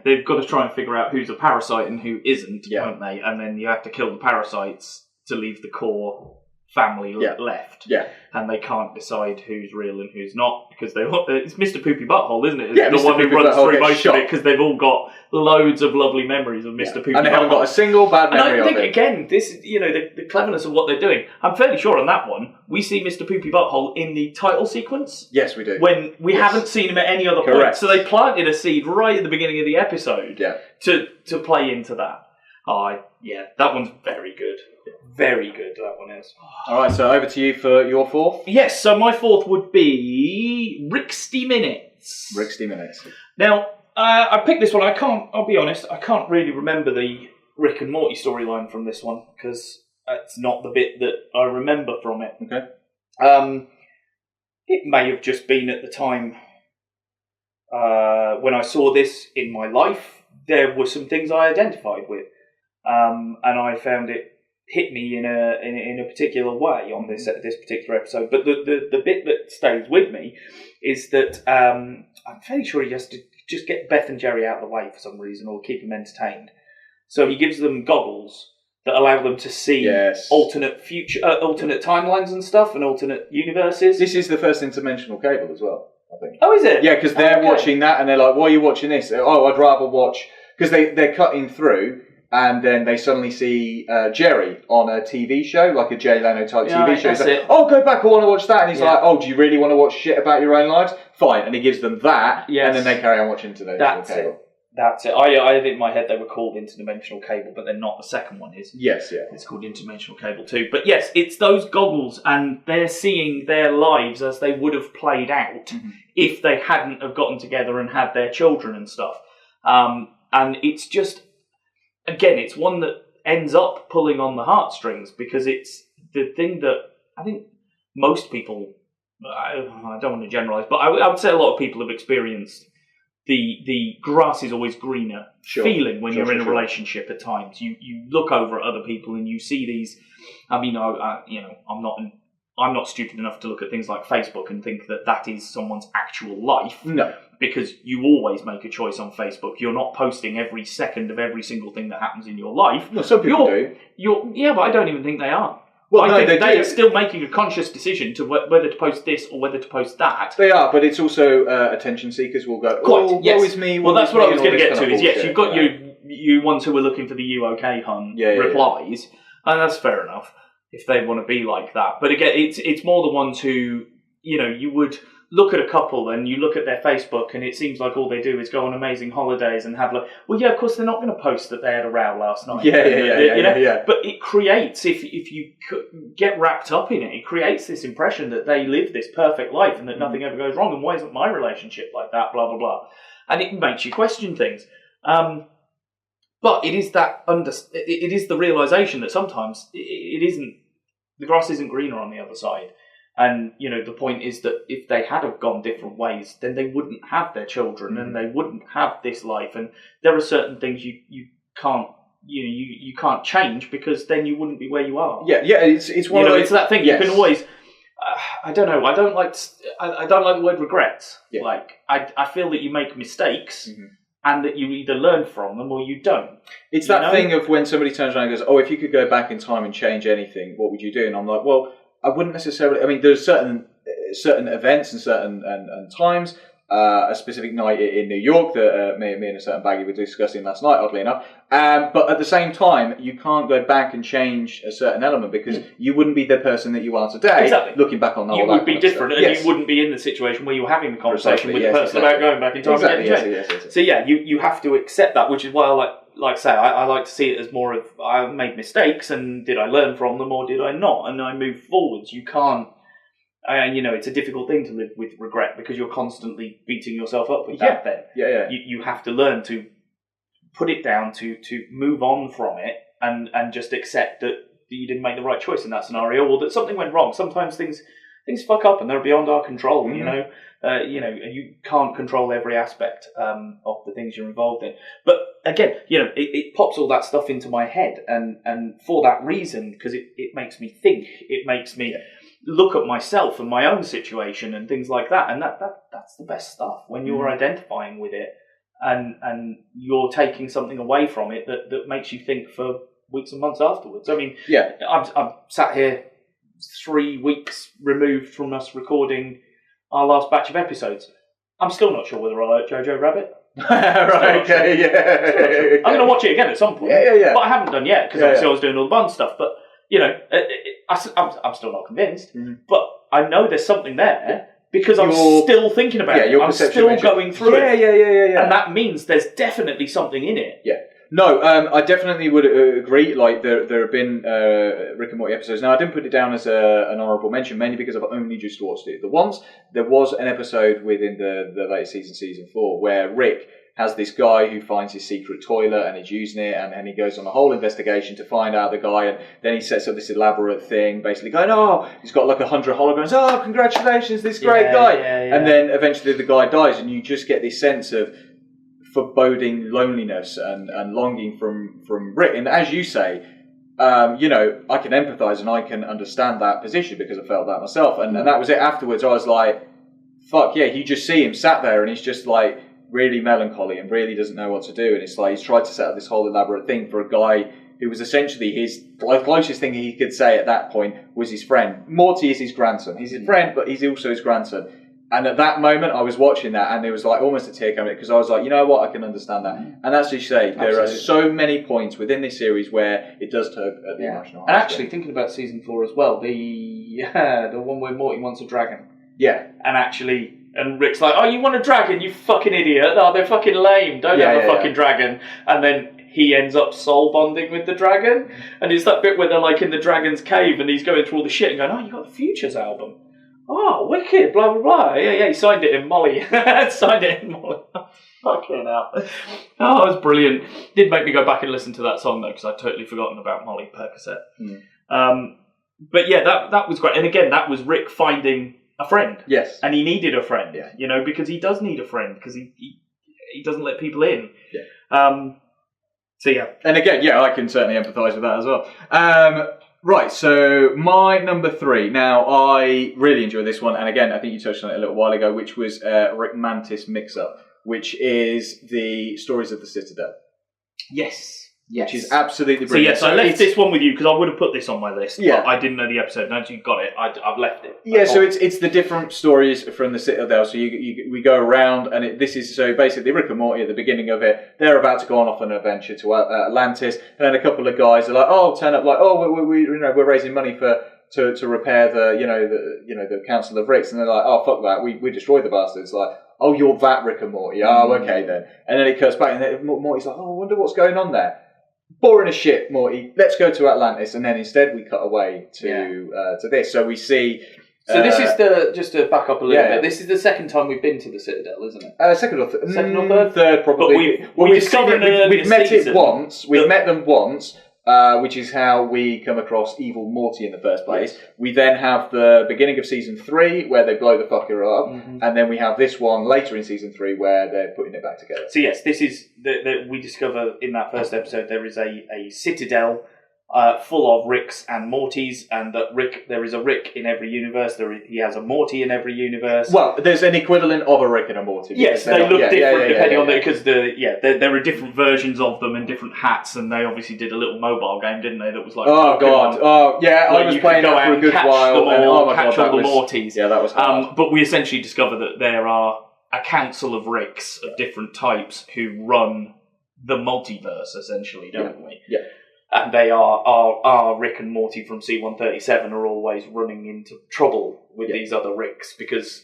they've got to try and figure out who's a parasite and who isn't, don't they? And then you have to kill the parasites to leave the core family left. Yeah. And they can't decide who's real and who's not, because it's Mr. Poopy Butthole, isn't it? It's the one who runs through most of it, because they've all got loads of lovely memories of Mr. Poopy Butthole. And they haven't got a single bad memory of it. And I think, again, this is, the cleverness of what they're doing. I'm fairly sure on that one, we see Mr. Poopy Butthole in the title sequence. Yes, we do. When we haven't seen him at any other point. So they planted a seed right at the beginning of the episode to play into that. That one's very good. Very good, that one is. Alright, so over to you for your fourth. Yes, so my fourth would be Ricksty Minutes. Ricksty Minutes. Now, I picked this one. I'll be honest, I can't really remember the Rick and Morty storyline from this one, because it's not the bit that I remember from it. Okay. It may have just been at the time when I saw this in my life, there were some things I identified with. And I found it hit me in a particular way on this particular episode. But the bit that stays with me is that I'm fairly sure he has to just get Beth and Jerry out of the way for some reason, or keep them entertained. So he gives them goggles that allow them to see alternate timelines and stuff, and alternate universes. This is the first interdimensional cable as well, I think. Oh, is it? Yeah, because they're watching that, and they're like, "Why are you watching this?" "Oh, I'd rather watch," because they're cutting through. And then they suddenly see Jerry on a TV show, like a Jay Leno type TV show. He's like, "Oh, go back, I want to watch that." And he's like, "Oh, do you really want to watch shit about your own lives? Fine." And he gives them that, and then they carry on watching Interdimensional Cable. That's it. I think in my head they were called Interdimensional Cable, but they're not. The second one is. Yes, yeah. It's called Interdimensional Cable too. But yes, it's those goggles, and they're seeing their lives as they would have played out if they hadn't have gotten together and had their children and stuff. And it's just... Again, it's one that ends up pulling on the heartstrings, because it's the thing that I think most people, I don't want to generalise, but I would say a lot of people have experienced the grass is always greener feeling when you're in a relationship at times. You look over at other people and you see these, I mean, I'm not stupid enough to look at things like Facebook and think that is someone's actual life. No. Because you always make a choice on Facebook. You're not posting every second of every single thing that happens in your life. No, some people do. But I don't even think they are. Well, I no, think they do. are still making a conscious decision to whether to post this or whether to post that. They are, but it's also attention seekers will go, Quite, yes. woe is me, well, that's what I was going to get to, is yes, bullshit, you've got you ones who are looking for the "you okay, hun" replies, and that's fair enough if they want to be like that. But again, it's more the ones who, you would look at a couple and you look at their Facebook and it seems like all they do is go on amazing holidays and have well, yeah, of course they're not going to post that they had a row last night. Yeah. But it creates, if you get wrapped up in it, it creates this impression that they live this perfect life and that nothing ever goes wrong, and why isn't my relationship like that, blah, blah, blah. And it makes you question things. But it is it is the realisation that sometimes it isn't, the grass isn't greener on the other side. And, the point is that if they had have gone different ways, then they wouldn't have their children and they wouldn't have this life. And there are certain things you can't, you can't change, because then you wouldn't be where you are. Yeah, it's one of those... It's that thing, yes. You can always... I don't know, I don't like the word regrets. Yeah. Like, I feel that you make mistakes and that you either learn from them or you don't. It's that thing of when somebody turns around and goes, oh, if you could go back in time and change anything, what would you do? And I'm like, well... I wouldn't necessarily. I mean, there's certain events and certain and times. A specific night in New York that me and a certain baggy were discussing last night, oddly enough. But at the same time, you can't go back and change a certain element, because you wouldn't be the person that you are today. Exactly. Looking back on all that, you would be different, and yes. you wouldn't be in the situation where you're having the conversation with the person exactly. about going back in time and getting changed. Yes. So yeah, you have to accept that, which is why I say I like to see it as more of, I made mistakes and did I learn from them or did I not, and I move forwards. You can't, it's a difficult thing to live with regret, because you're constantly beating yourself up with that. Then you have to learn to put it down, to move on from it, and just accept that you didn't make the right choice in that scenario, or that something went wrong. Sometimes things fuck up and they're beyond our control. You can't control every aspect of the things you're involved in. But again, it pops all that stuff into my head, and for that reason, because it makes me think, it makes me look at myself and my own situation and things like that, and that's the best stuff, when you're identifying with it and you're taking something away from it that makes you think for weeks and months afterwards. I mean, I'm sat here 3 weeks removed from us recording our last batch of episodes. I'm still not sure whether I like Jojo Rabbit. Right, okay, yeah. I'm going to watch it again at some point. Yeah. But I haven't done yet, because obviously I was doing all the Bond stuff. But, I'm still not convinced. But I know there's something there, because I'm still thinking about it. I'm still going through it. Yeah. And that means there's definitely something in it. Yeah. No, I definitely would agree. Like, there have been Rick and Morty episodes. Now, I didn't put it down as an honourable mention, mainly because I've only just watched it the once. There was an episode within the latest season 4, where Rick has this guy who finds his secret toilet and he's using it, and he goes on a whole investigation to find out the guy, and then he sets up this elaborate thing, basically going, he's got like 100 holograms, congratulations, this great guy. And then eventually the guy dies, and you just get this sense of foreboding loneliness and longing from Rick. And as you say, I can empathise and I can understand that position, because I felt that myself. And that was it. Afterwards, I was like, fuck yeah, you just see him sat there and he's just like really melancholy and really doesn't know what to do. And it's like he's tried to set up this whole elaborate thing for a guy who was essentially his closest thing he could say at that point was his friend. Morty is his grandson. He's his friend, but he's also his grandson. And at that moment, I was watching that, and there was like almost a tear coming, because I was like, you know what, I can understand that. And as you say, there are so many points within this series where it does tug at the emotional heart. And actually, thinking about season 4 as well, the one where Morty wants a dragon. Yeah. And Rick's like, oh, you want a dragon, you fucking idiot. Oh, they're fucking lame. Don't have a fucking dragon. And then he ends up soul bonding with the dragon. And it's that bit where they're like in the dragon's cave and he's going through all the shit and going, oh, you got the Futures album. Oh, wicked, blah, blah, blah. Yeah, he signed it in Molly. Fucking hell. Oh, it was brilliant. Did make me go back and listen to that song, though, because I'd totally forgotten about Molly Percocet. But yeah, that was great. And again, that was Rick finding a friend. Yes. And he needed a friend, because he does need a friend, because he doesn't let people in. Yeah. So, yeah. And again, I can certainly empathise with that as well. Right, so my number 3. Now, I really enjoyed this one, and again, I think you touched on it a little while ago, which was Rick Mantis Mix-Up, which is the Stories of the Citadel. Yes. which is absolutely So brilliant. yes, I left this one with you because I would have put this on my list, Yeah. but I didn't know the episode. Now that you've got it, I've left it. Yeah, so it's the different stories from the Citadel. So we go around, and this is so basically Rick and Morty at the beginning of it. They're about to go on off an adventure to Atlantis, and then a couple of guys are like, "Oh, turn up!" Like, "Oh, we're raising money to repair the Council of Ricks," and they're like, "Oh, fuck that! We destroyed the bastards!" Like, "Oh, you're that Rick and Morty? Oh, okay then." And then it cuts back, and then Morty's like, "Oh, I wonder what's going on there." Boring as shit, Morty. Let's go to Atlantis, and then instead we cut away to this. So we see. So this is just to back up a little bit. This is the second time we've been to the Citadel, isn't it? Second or third? Second or third? Third, probably. But we've discovered we've met it once. We've met them once. Which is how we come across evil Morty in the first place. Yes. We then have the beginning of season 3 where they blow the fucker up, and then we have this one later in season 3 where they're putting it back together. So yes, this is we discover in that first episode there is a citadel full of Ricks and Mortys, and that there is a Rick in every universe. He has a Morty in every universe. Well, there's an equivalent of a Rick and a Morty. Yes, they look different depending on because there are different versions of them and different hats, and they obviously did a little mobile game, didn't they? That was like I was playing that for a good while. Catch all the Mortys. Yeah, that was hard. But we essentially discover that there are a council of Ricks of different types who run the multiverse, essentially, don't we? Yeah. And they are Rick and Morty from C-137 are always running into trouble with these other Ricks, because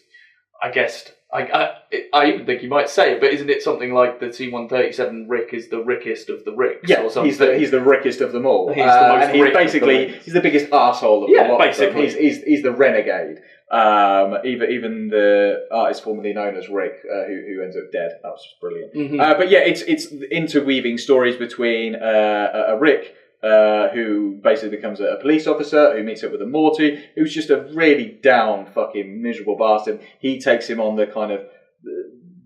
I guess I even think you might say it, but isn't it something like the C-137 Rick is the Rickest of the Ricks? Yeah, or something? he's the Rickest of them all. He's the most Rick he's the biggest arsehole of them all. Basically. He's the renegade. Even the artist formerly known as Rick, who ends up dead. That was just brilliant. Mm-hmm. But yeah, it's interweaving stories between a Rick who basically becomes a police officer, who meets up with a Morty, who's just a really down, fucking miserable bastard. He takes him on the kind of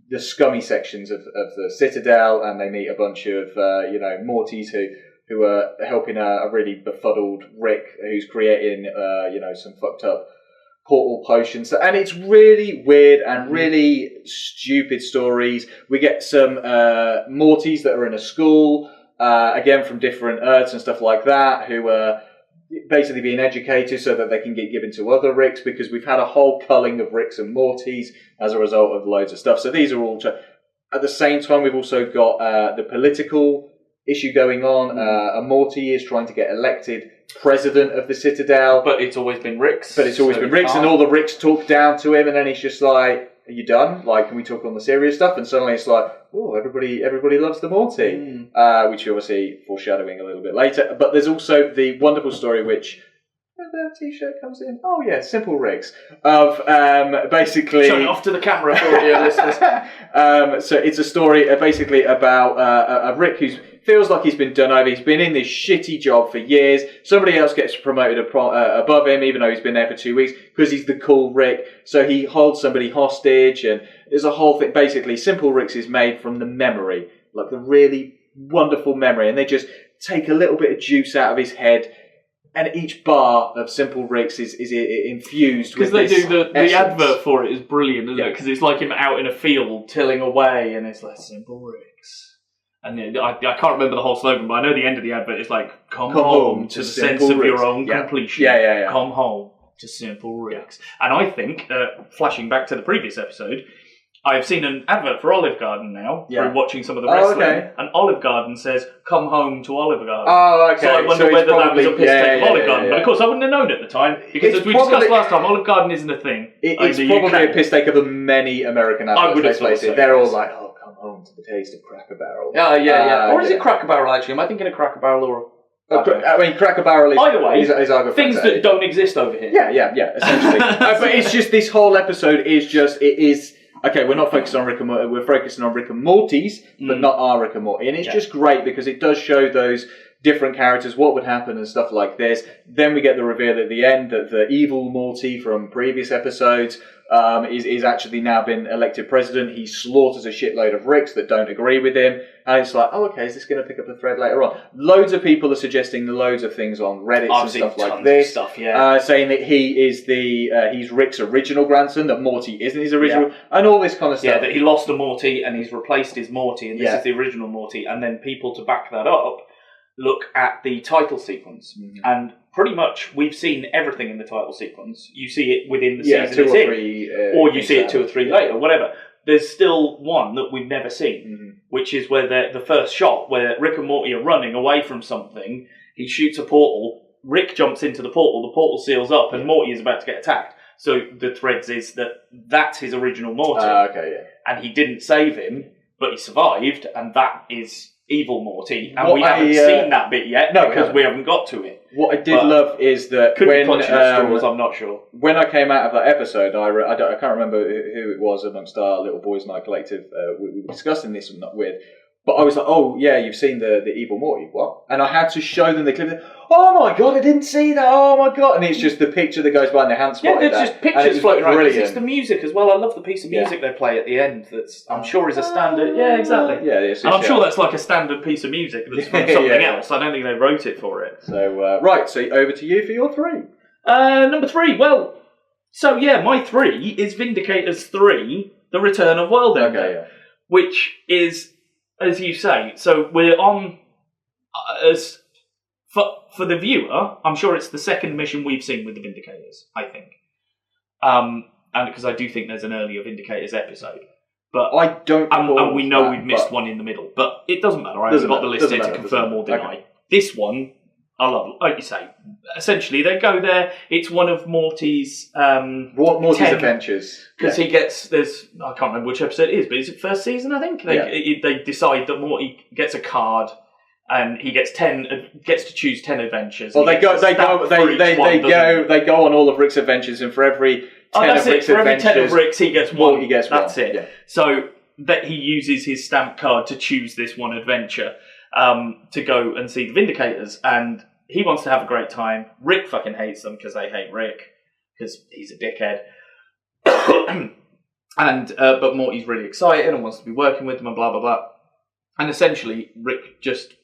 the scummy sections of the Citadel, and they meet a bunch of Mortys who are helping a really befuddled Rick who's creating some fucked up portal potions, and it's really weird and really stupid stories. We get some Mortys that are in a school, again from different Earths and stuff like that, who are basically being educated so that they can get given to other Ricks, because we've had a whole culling of Ricks and Mortys as a result of loads of stuff. So these are all... At the same time, we've also got the political issue going on. A Morty is trying to get elected president of the Citadel. But it's always been Ricks. And all the Ricks talk down to him, and then he's just like, "Are you done? Like, can we talk on the serious stuff?" And suddenly it's like, "Oh, everybody loves the Morty," which you obviously foreshadowing a little bit later. But there's also the wonderful story which... the t-shirt comes in. Oh yeah, Simple Ricks. Of basically... Showing off to the camera for audio listeners. So it's a story basically about a Rick who feels like he's been done over. He's been in this shitty job for years. Somebody else gets promoted above him, even though he's been there for 2 weeks, because he's the cool Rick. So he holds somebody hostage, and there's a whole thing. Basically, Simple Ricks is made from the memory, like the really wonderful memory, and they just take a little bit of juice out of his head. And each bar of Simple Ricks is infused with this. Because they do the advert for it is brilliant, isn't it? Because it's like him out in a field tilling away, and it's like Simple Ricks. And I can't remember the whole slogan, but I know the end of the advert is like, come home to the sense of your own completion. Yeah. Come home to Simple Ricks. And I think, flashing back to the previous episode, I've seen an advert for Olive Garden now through watching some of the wrestling, and Olive Garden says, "Come home to Olive Garden." Oh, okay. So I wonder whether that was a piss take of Olive Garden. But of course, I wouldn't have known at the time, because as we discussed last time, Olive Garden isn't a thing. It's probably a piss take of many American adverts. I would have thought so. They're all like, "Oh, come home to the taste of Cracker Barrel." Or is it Cracker Barrel, actually? Am I thinking of Cracker Barrel or... Cracker Barrel is... Either way, is our things that don't exist over here. Yeah, essentially. But it's just, this whole episode is just, it is... Okay, we're not focusing on Rick and Morty, we're focusing on Rick and Morty's, but not our Rick and Morty. And it's just great because it does show those different characters, what would happen and stuff like this. Then we get the reveal at the end that the evil Morty from previous episodes is actually now been elected president. He slaughters a shitload of Ricks that don't agree with him. And it's like, oh, okay, is this going to pick up the thread later on? Loads of people are suggesting loads of things on Reddit and stuff like this. Saying that he is he's Rick's original grandson, that Morty isn't his original, and all this kind of stuff. Yeah, that he lost a Morty and he's replaced his Morty, and this is the original Morty. And then people to back that up look at the title sequence. And pretty much we've seen everything in the title sequence. You see it within the season 2 it's or in, 3, or you see it 2 or 3 later, whatever. There's still one that we've never seen, which is where the first shot, where Rick and Morty are running away from something. He shoots a portal. Rick jumps into the portal seals up, and Morty is about to get attacked. So the threads is that that's his original Morty. And he didn't save him, but he survived, and that is evil Morty. And we haven't seen that bit yet, because we haven't got to it. What I did love is that could be clutching at straws, I'm not sure. When I came out of that episode, I can't remember who it was amongst our Little Boys Night collective we were discussing this with, but I was like, oh yeah, you've seen the evil Morty, what? And I had to show them the clip. Oh my god, I didn't see that. Oh my god, and it's just the picture that goes by and the hand spotted. Yeah, there's just pictures floating around. It's the music as well. I love the piece of music they play at the end. That's I'm sure is a standard. Yeah, exactly. Yeah, and I'm sure that's like a standard piece of music that's from something else. I don't think they wrote it for it. So right, so over to you for your 3. Number 3. Well, so yeah, my 3 is Vindicators 3: The Return of Worldender, which is, as you say, so we're on as. For the viewer, I'm sure it's the second mission we've seen with the Vindicators, I think. And because I do think there's an earlier Vindicators episode. But I don't and we know we've missed one in the middle. But it doesn't matter. I haven't got the list here to confirm or deny. Okay. This one, I love, like you say. Essentially, they go there. It's one of Morty's... Morty's adventures. Because he gets... I can't remember which episode it is, but is it first season, I think? They decide that Morty gets a card... And he gets to choose 10 adventures. Well, they go on all of Rick's adventures, and for every 10 of Rick's adventures, 10 of Rick's, he gets one. He gets That's one. it. Yeah. So that he uses his stamp card to choose this one adventure to go and see the Vindicators, and he wants to have a great time. Rick fucking hates them because they hate Rick because he's a dickhead. But Morty's really excited and wants to be working with them and blah blah blah. And essentially, Rick just.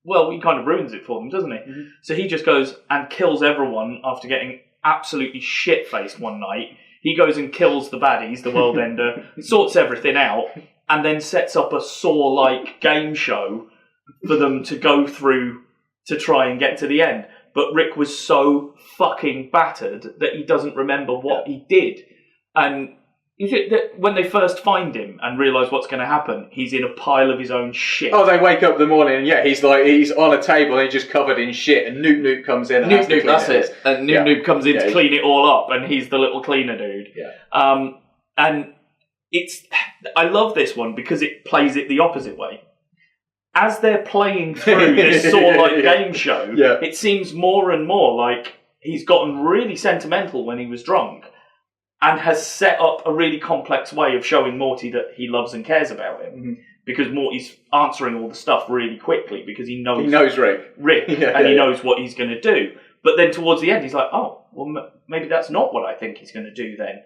Well, he kind of ruins it for them, doesn't he? Mm-hmm. So he just goes and kills everyone after getting absolutely shit-faced one night. He goes and kills the baddies, the world ender, sorts everything out, and then sets up a Saw-like game show for them to go through to try and get to the end. But Rick was so fucking battered that he doesn't remember what he did. And is it that when they first find him and realise what's going to happen, he's in a pile of his own shit? Oh, they wake up in the morning and he's on a table and he's just covered in shit, and Noop comes in and has to clean it. And Noop comes in to clean it all up, and he's the little cleaner dude. Yeah. And I love this one because it plays it the opposite way. As they're playing through this Saw-like game show, it seems more and more like he's gotten really sentimental when he was drunk, and has set up a really complex way of showing Morty that he loves and cares about him. Mm-hmm. Because Morty's answering all the stuff really quickly because he knows Rick. He knows what he's going to do. But then towards the end, he's like, oh, well, maybe that's not what I think he's going to do then.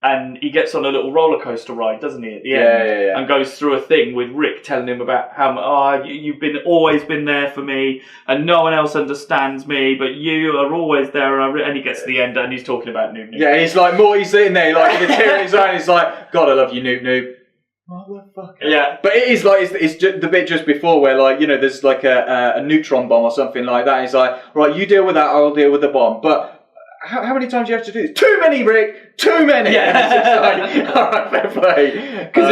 And he gets on a little roller coaster ride, doesn't he, at the end? And goes through a thing with Rick telling him about how you've always been there for me, and no one else understands me, but you are always there. And he gets to the end, and he's talking about Noob. Yeah, he's like, Morty's sitting there, like, with a tear in his eye, and he's like, God, I love you, Noob. Motherfucker. Yeah, but it is like it's just the bit just before where, like, you know, there's like a neutron bomb or something like that. And he's like, right, you deal with that, I'll deal with the bomb. But how many times do you have to do this? Too many, Rick. Too many. Yeah. It's just like, all right, fair play. Because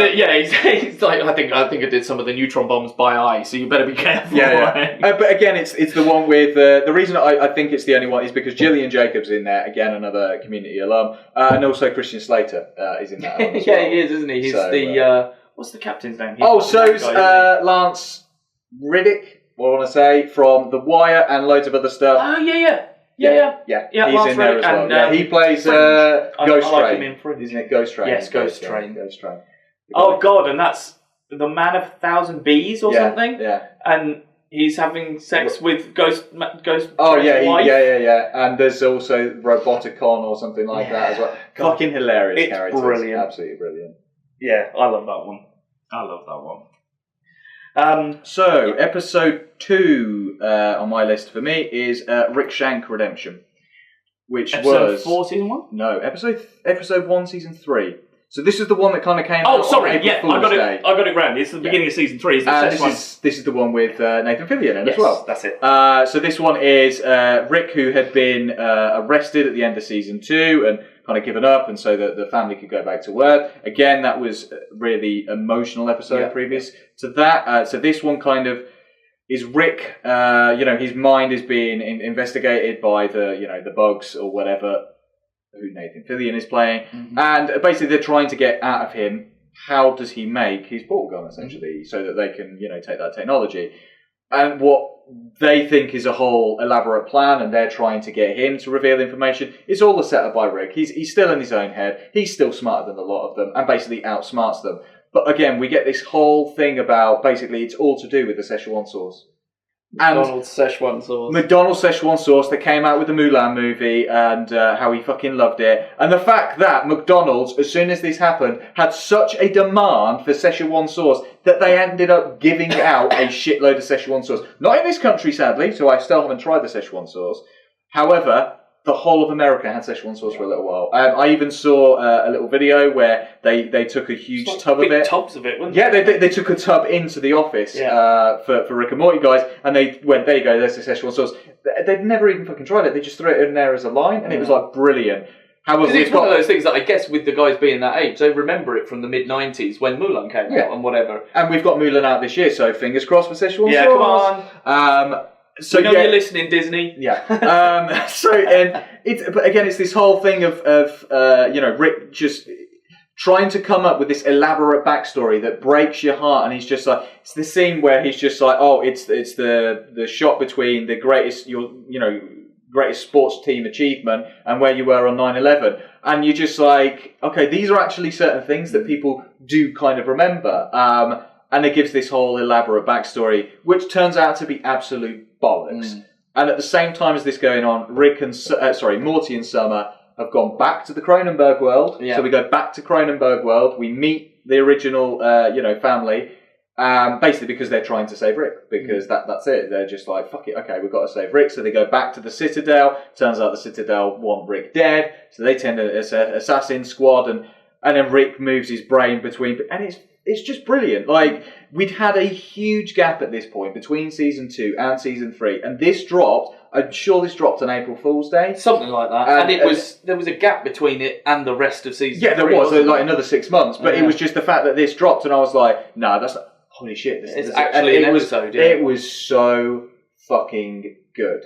he's like, I think I did some of the neutron bombs by eye, so you better be careful. Yeah. But again, it's the one with the reason I think it's the only one is because Gillian Jacobs in there, again, another Community alum, and also Christian Slater is in that. As well. He is, isn't he? He's what's the captain's name? So's Lance Riddick. What I want to say from The Wire and loads of other stuff. Oh yeah. He's Lance in there as well. And, he plays Ghost I Train. like him in Fringe. Isn't it Ghost Train? Yes, Ghost Train. Ghost Train. Oh God, and that's the Man of 1,000 Bees or something. Yeah. And he's having sex with Ghost. Oh wife. Yeah. And there's also Roboticon or something like that as well. Fucking hilarious characters. Brilliant. Absolutely brilliant. Yeah, I love that one. So, episode 2 on my list for me is Rick Shank Redemption, which episode was 4, season 1. No, episode 1, season 3. So this is the one that kind of came Oh, out sorry, on April yeah, Fool's Day. I got it round. It's the beginning of season 3, isn't it? This is the one with Nathan Fillion in as well. That's it. So this one is Rick, who had been arrested at the end of season 2 and kind of given up, and so that the family could go back to work. Again, that was a really emotional episode previous to that. So this one kind of is Rick. His mind is being investigated by the bugs or whatever, who Nathan Fillion is playing, and basically they're trying to get out of him. How does he make his portal gun, essentially, so that they can, take that technology? And what they think is a whole elaborate plan, and they're trying to get him to reveal information. It's all a setup by Rick. He's still in his own head. He's still smarter than a lot of them, and basically outsmarts them. But again, we get this whole thing about, basically, it's all to do with the Szechuan sauce. McDonald's Szechuan sauce. McDonald's Szechuan sauce that came out with the Mulan movie, and how he fucking loved it. And the fact that McDonald's, as soon as this happened, had such a demand for Szechuan sauce that they ended up giving out a shitload of Szechuan sauce. Not in this country, sadly, so I still haven't tried the Szechuan sauce. However, the whole of America had Szechuan sauce for a little while. I even saw a little video where they took a huge tub of it. Tubs of it, weren't they? Yeah, they took a tub into the office for Rick and Morty guys, and they went, there you go, there's the Szechuan sauce. They'd never even fucking tried it. They just threw it in there as a line, and it was like brilliant. However, it's one of those things that I guess with the guys being that age, they remember it from the mid-90s when Mulan came out and whatever. And we've got Mulan out this year, so fingers crossed for Szechuan sauce. Yeah, come on. So we know you're listening, Disney. Yeah. But again, it's this whole thing of Rick just trying to come up with this elaborate backstory that breaks your heart, and he's just like, it's the scene where he's just like, oh, it's the shot between the greatest sports team achievement and where you were on 9/11, and you're just like, okay, these are actually certain things that people do kind of remember. And it gives this whole elaborate backstory, which turns out to be absolute bollocks. And at the same time as this going on, Morty and Summer have gone back to the Cronenberg world. Yeah. So we go back to Cronenberg world. We meet the original, family, basically because they're trying to save Rick. Because that's it. They're just like, fuck it, okay, we've got to save Rick. So they go back to the Citadel. Turns out the Citadel want Rick dead. So they tend to assassin squad, and then Rick moves his brain between, and it's just brilliant. Like, we'd had a huge gap at this point between season 2 and season 3, and this dropped. I'm sure this dropped on April Fool's Day, something like that. And there was a gap between it and the rest of season. Yeah, there was like another 6 months, but it was just the fact that this dropped, and I was like, nah, that's not, holy shit. This actually an episode. It was so fucking good.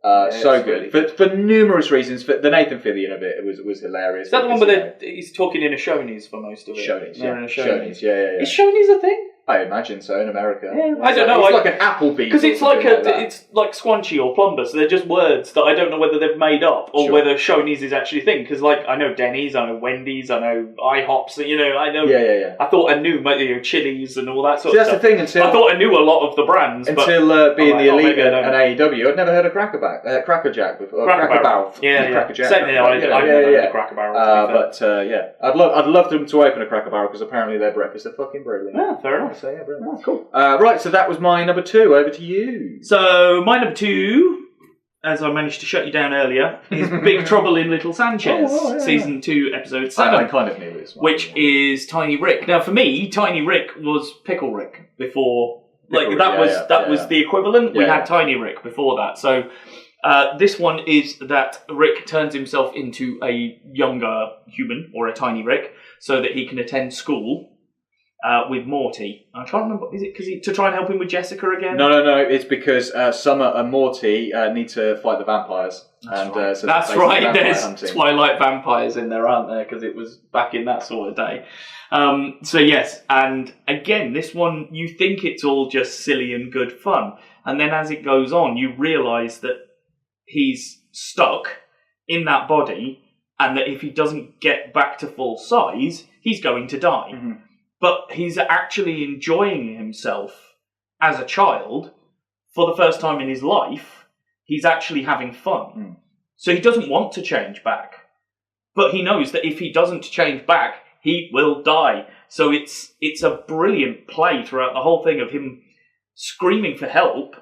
So good. Really for numerous reasons. For the Nathan Fillion of it was hilarious. Is that the one where he's talking in a Shoney's for most of it? Shoney's, yeah. Shoney's, yeah. Is Shoney's a thing? I imagine so in America. Yeah, I don't know. It's like an Applebee's. Because it's like Squanchy or Plumber, so they're just words that I don't know whether they've made up or whether Shoney's is actually a thing. Because I know Denny's, I know Wendy's, I know IHOPs. I know. Yeah. I thought I knew Chili's and all that sort of stuff. That's the thing. Until I thought I knew a lot of the brands until being the Elite and AEW, I'd never heard of Cracker Jack before. Cracker Barrel. Yeah. Cracker Jack. Same thing. I've never heard of Cracker Barrel. I'd love them to open a Cracker Barrel because apparently their breakfasts are fucking brilliant. Yeah, fair enough. So brilliant. Oh, cool. Right, so that was my number 2. Over to you. So my number 2, as I managed to shut you down earlier, is Big Trouble in Little Sanchez, season 2, episode 7. I kind of knew this one. Which is Tiny Rick. Now, for me, Tiny Rick was Pickle Rick before. That was the equivalent. We had Tiny Rick before that. So this one is that Rick turns himself into a younger human, or a Tiny Rick, so that he can attend school. With Morty. I can't remember, is it because to try and help him with Jessica again? No, it's because Summer and Morty need to fight the vampires. That's right. There's hunting. Twilight vampires in there, aren't there? Because it was back in that sort of day. So yes, and again, this one, you think it's all just silly and good fun. And then as it goes on, you realise that he's stuck in that body, and that if he doesn't get back to full size, he's going to die. Mm-hmm. But he's actually enjoying himself as a child for the first time in his life. He's actually having fun. So he doesn't want to change back. But he knows that if he doesn't change back, he will die. So it's a brilliant play throughout the whole thing of him screaming for help,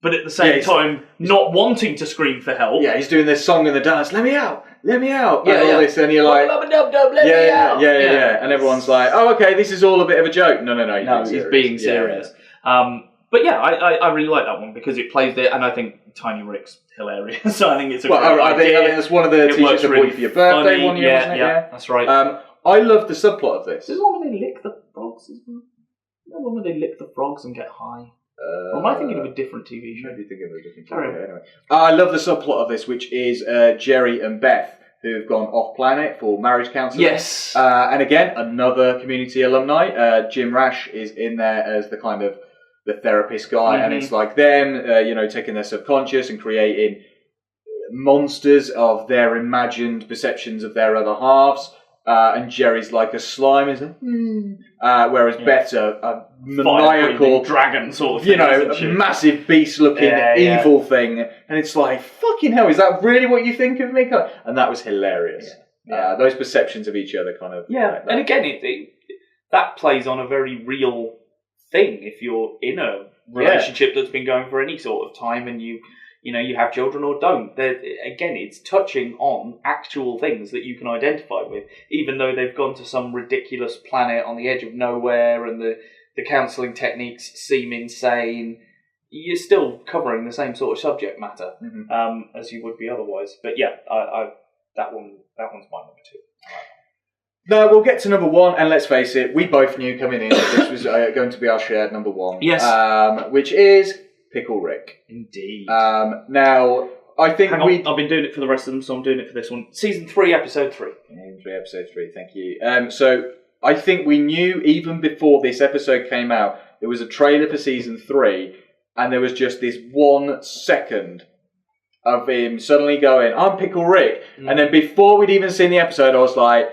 but at the same time not wanting to scream for help. Yeah, he's doing this song and the dance, let me out, let me out, Yeah, and all this, and you're like, let me out. Yeah. And everyone's like, oh, okay, this is all a bit of a joke. No, He's being serious. But yeah, I really like that one because it plays there, and I think Tiny Rick's hilarious. So I think it's a great idea. I think that's one of the teachers that bought you for your birthday one year, wasn't it? Yeah, that's right. I love the subplot of this. There's one where they lick the frogs as well. There's one where they lick the frogs and get high. Or am I thinking of a different TV show? Maybe thinking of a different TV show. Anyway, I love the subplot of this, which is Jerry and Beth, who've gone off planet for marriage counselling. Yes. And again, another community alumni. Jim Rash is in there as the kind of the therapist guy, and it's like them, taking their subconscious and creating monsters of their imagined perceptions of their other halves. And Jerry's like a slime, isn't whereas Beth's a maniacal dragon sort of thing, massive beast-looking evil thing, and it's like, fucking hell, is that really what you think of me? And that was hilarious. Those perceptions of each other kind of and again, that plays on a very real thing. If you're in a relationship that's been going for any sort of time, and you have children or don't, again, it's touching on actual things that you can identify with, even though they've gone to some ridiculous planet on the edge of nowhere and the counselling techniques seem insane. You're still covering the same sort of subject matter as you would be otherwise. But yeah, that one's my number 2. No, we'll get to number 1, and let's face it, we both knew coming in that this was going to be our shared number 1. Yes. Which is Pickle Rick. Indeed. Now, I think I've been doing it for the rest of them, so I'm doing it for this one. Season 3, episode 3. Season 3, episode 3, thank you. So, I think we knew, even before this episode came out, there was a trailer for Season 3, and there was just this 1 second of him suddenly going, I'm Pickle Rick. And then before we'd even seen the episode, I was like,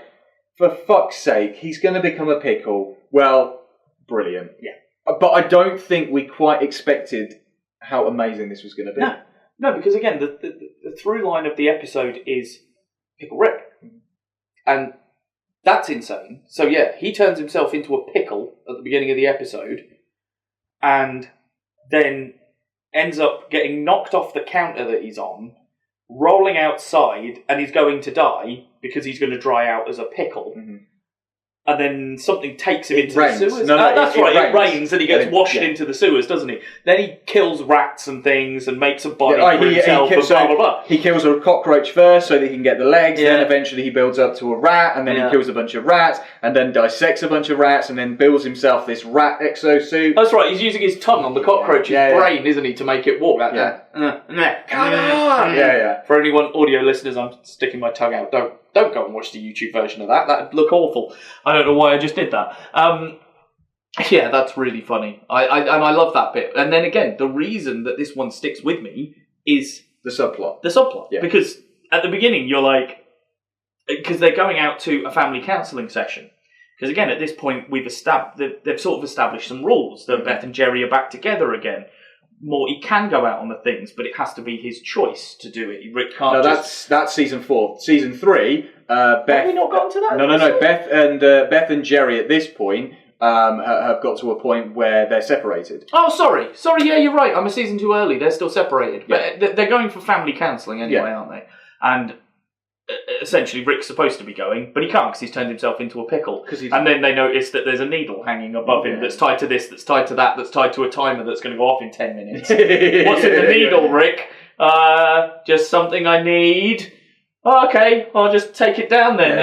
for fuck's sake, he's going to become a pickle. Well, brilliant. Yeah. But I don't think we quite expected how amazing this was going to be. No, because again, the through line of the episode is Pickle Rick. And that's insane. So yeah, he turns himself into a pickle at the beginning of the episode, and then ends up getting knocked off the counter that he's on, rolling outside, and he's going to die because he's going to dry out as a pickle. And then something takes him into the sewers. That's right, it rains and he gets washed into the sewers, doesn't he? Then he kills rats and things and makes a body for himself and blah, blah, blah. He kills a cockroach first so that he can get the legs, then eventually he builds up to a rat, and then he kills a bunch of rats, and then dissects a bunch of rats, and then builds himself this rat exosuit. That's right, he's using his tongue on the cockroach's brain, isn't he, to make it walk like that. Come on! For anyone, audio listeners, I'm sticking my tongue out. Don't go and watch the YouTube version of that. That'd look awful. I don't know why I just did that. Yeah, that's really funny. I love that bit. And then again, the reason that this one sticks with me is the subplot. Yeah. Because at the beginning, you're like, because they're going out to a family counselling session. Because again, at this point, they've sort of established some rules. That Beth and Jerry are back together again. Morty can go out on the things, but it has to be his choice to do it. Rick can't. No, that's season 4. Season 3, Beth. Have we not gotten to that? No. Beth and Jerry at this point have got to a point where they're separated. Oh, sorry. Yeah, you're right. I'm a season too early. They're still separated, but they're going for family counselling anyway, aren't they? And essentially, Rick's supposed to be going, but he can't because he's turned himself into a pickle. And then they notice that there's a needle hanging above him that's tied to this, that's tied to that, that's tied to a timer that's going to go off in 10 minutes. What's in the needle, Rick? Just something I need. Oh, okay, I'll just take it down then.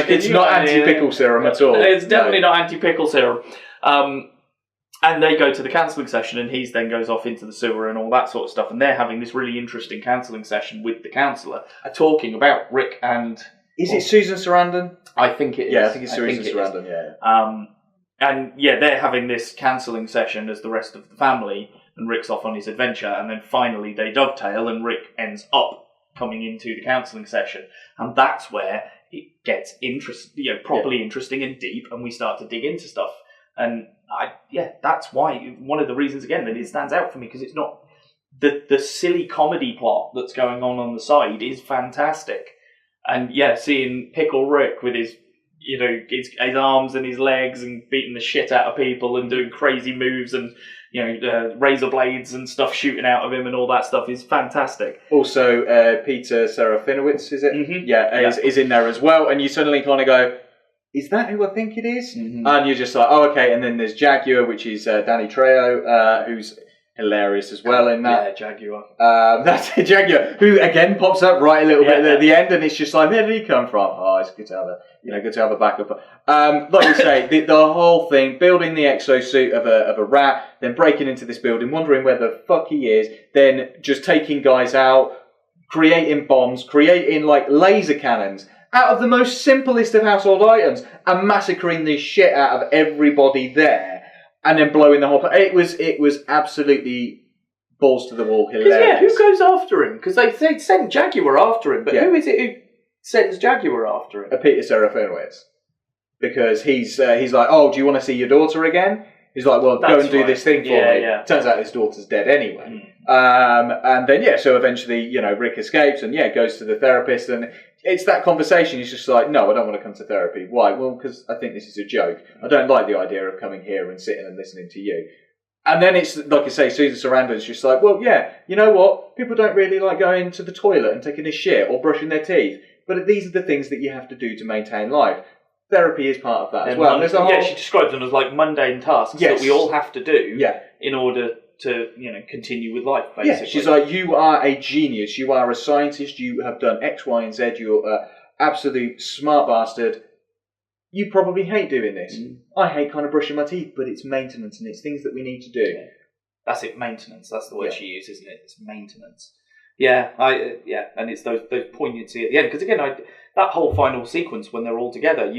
It's not anti-pickle serum at all. It's definitely not anti-pickle serum. And they go to the counselling session, and he then goes off into the sewer and all that sort of stuff. And they're having this really interesting counselling session with the counsellor, talking about Rick and... Is it Susan Sarandon? I think it is. Yeah, I think it's Susan Sarandon, And they're having this counselling session as the rest of the family, and Rick's off on his adventure. And then finally they dovetail, and Rick ends up coming into the counselling session. And that's where it gets properly interesting and deep, and we start to dig into stuff. And that's why, one of the reasons, again, that it stands out for me, because it's not... The silly comedy plot that's going on the side is fantastic. And seeing Pickle Rick with his arms and his legs and beating the shit out of people and doing crazy moves and razor blades and stuff shooting out of him and all that stuff is fantastic. Also, Peter Serafinowicz, is it? Mm-hmm. Yeah, is in there as well. And you suddenly kind of go, is that who I think it is? Mm-hmm. And you're just like, oh, okay. And then there's Jaguar, which is Danny Trejo, who's hilarious as well in that. Yeah, Jaguar. That's Jaguar, who again pops up right a little bit at the end, and it's just like, where did he come from? Oh, it's good to have a backup. Like you say, the whole thing, building the exosuit of a rat, then breaking into this building, wondering where the fuck he is, then just taking guys out, creating bombs, creating like laser cannons out of the most simplest of household items, and massacring the shit out of everybody there. And then blowing the whole place. It was absolutely balls to the wall hilarious. Yeah, who goes after him? Because they send Jaguar after him, but who is it who sends Jaguar after him? Peter Serafinowicz. Because he's like, oh, do you want to see your daughter again? He's like, well, go and do this thing for me. Yeah. Turns out his daughter's dead anyway. And then, so eventually, Rick escapes and, goes to the therapist, and it's that conversation. He's just like, no, I don't want to come to therapy. Why? Well, because I think this is a joke. I don't like the idea of coming here and sitting and listening to you. And then it's, like I say, Susan Sarandon's just like, well, you know what? People don't really like going to the toilet and taking a shit or brushing their teeth. But these are the things that you have to do to maintain life. Therapy is part of that as well. She describes them as like mundane tasks that we all have to do in order to, continue with life, basically. Yeah, she's like, you are a genius, you are a scientist, you have done X, Y, and Z, you're an absolute smart bastard. You probably hate doing this. I hate kind of brushing my teeth, but it's maintenance and it's things that we need to do. Yeah. That's it, maintenance. That's the word she uses, isn't it? It's maintenance. Yeah, and it's those poignancy at the end. Because again, that whole final sequence when they're all together,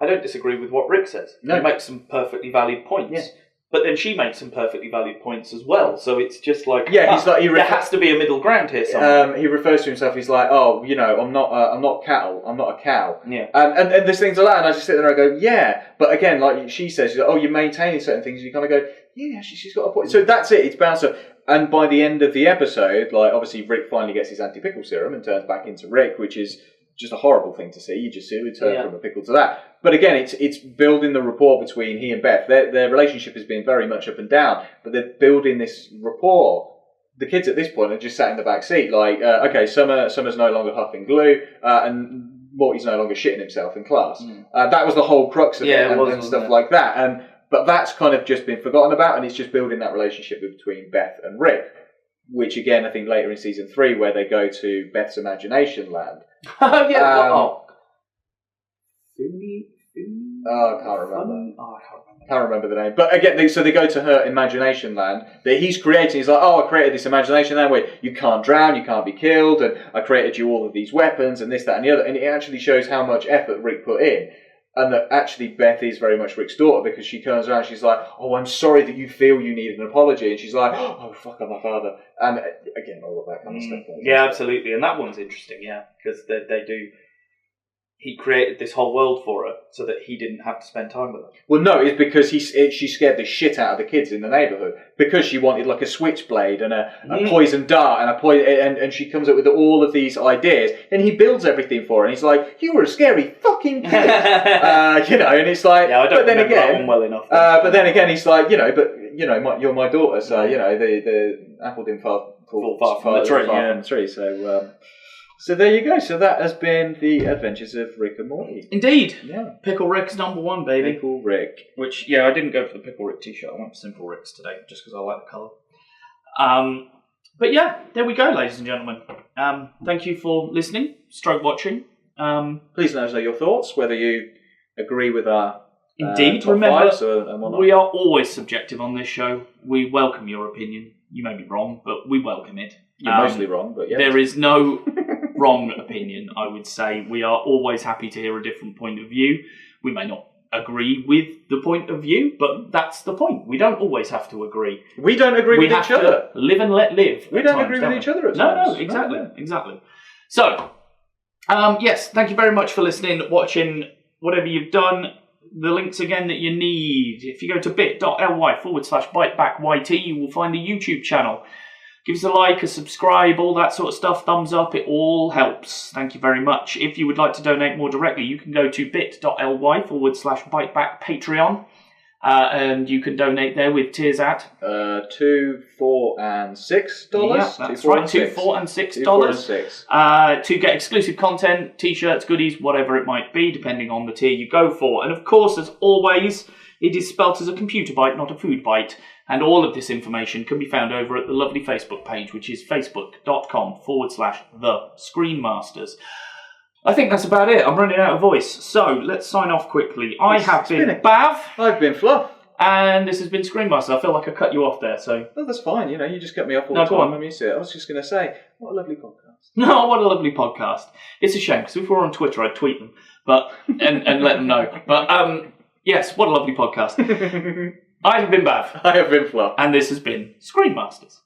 I don't disagree with what Rick says. No. He makes some perfectly valid points. Yeah. But then she makes some perfectly valid points as well. So it's just like, there has to be a middle ground here somewhere. He refers to himself, he's like, oh, I'm not cattle, I'm not a cow. Yeah. And there's things like that, and I just sit there and I go, yeah. But again, like she says, she's like, oh, you're maintaining certain things, and you kind of go, yeah, she's got a point. So that's it, it's bounced up. And by the end of the episode, like, obviously Rick finally gets his anti-pickle serum and turns back into Rick, which is just a horrible thing to see. You just see him turn from a pickle to that. But again, it's building the rapport between he and Beth. Their relationship has been very much up and down, but they're building this rapport. The kids at this point are just sat in the back seat, like, okay, Summer's no longer huffing glue, and Morty's no longer shitting himself in class. That was the whole crux of it, and stuff like that. But that's kind of just been forgotten about, and it's just building that relationship between Beth and Rick, which again, I think later in season 3, where they go to Beth's imagination land. Oh, yeah. I can't remember. Can't remember the name. But again, so they go to her imagination land that he's creating. He's like, oh, I created this imagination land where you can't drown, you can't be killed, and I created you all of these weapons and this, that, and the other. And it actually shows how much effort Rick put in. And that actually Beth is very much Rick's daughter, because she turns around and she's like, oh, I'm sorry that you feel you need an apology. And she's like, oh, fuck, I'm my father. And again, all of that kind of stuff. Yeah, absolutely. And that one's interesting, because they do... He created this whole world for her so that he didn't have to spend time with her. Well, no, it's because she scared the shit out of the kids in the neighbourhood, because she wanted like a switchblade and a poison dart and she comes up with all of these ideas, and he builds everything for her, and he's like, you were a scary fucking kid. And it's like, I don't remember that one well enough. But then again, he's like, you're my daughter, so the apple didn't fall far from the tree. So there you go. So that has been the adventures of Rick and Morty. Indeed. Yeah. Pickle Rick's number one, baby. Pickle Rick. Which, I didn't go for the Pickle Rick t-shirt. I went for Simple Rick's today, just because I like the colour. But there we go, ladies and gentlemen. Thank you for listening, stroke watching. Please let us know your thoughts, whether you agree with our Indeed. Remember, we are always subjective on this show. We welcome your opinion. You may be wrong, but we welcome it. You're mostly wrong, but yeah. There is no wrong opinion, I would say. We are always happy to hear a different point of view. We may not agree with the point of view, but that's the point. We don't always have to agree. We don't agree with each other. Live and let live. We don't agree with each other at times. No, exactly. So, yes, thank you very much for listening, watching, whatever you've done. The links again that you need. If you go to bit.ly/biteback.yt, you will find the YouTube channel. Give us a like, a subscribe, all that sort of stuff. Thumbs up, it all helps. Thank you very much. If you would like to donate more directly, you can go to bit.ly/biteback Patreon. and you can donate there with tiers at $2, $4, and $6. Yeah, that's right. $2, $4, and $6. $2, $4, and $6. To get exclusive content, t-shirts, goodies, whatever it might be, depending on the tier you go for. And of course, as always, it is spelt as a computer bite, not a food bite. And all of this information can be found over at the lovely Facebook page, which is facebook.com/the ScreenMasters. I think that's about it. I'm running out of voice. So, let's sign off quickly. I have been Bav. I've been Fluff. And this has been ScreenMasters. I feel like I cut you off there, so... Oh, that's fine. You know, you just cut me off all the time. I'm used to it. I was just going to say, what a lovely podcast. No, what a lovely podcast. It's a shame, because if we were on Twitter, I'd tweet them and let them know. But, yes, what a lovely podcast. I have been Bav. I have been Fluff. And this has been ScreenMasters.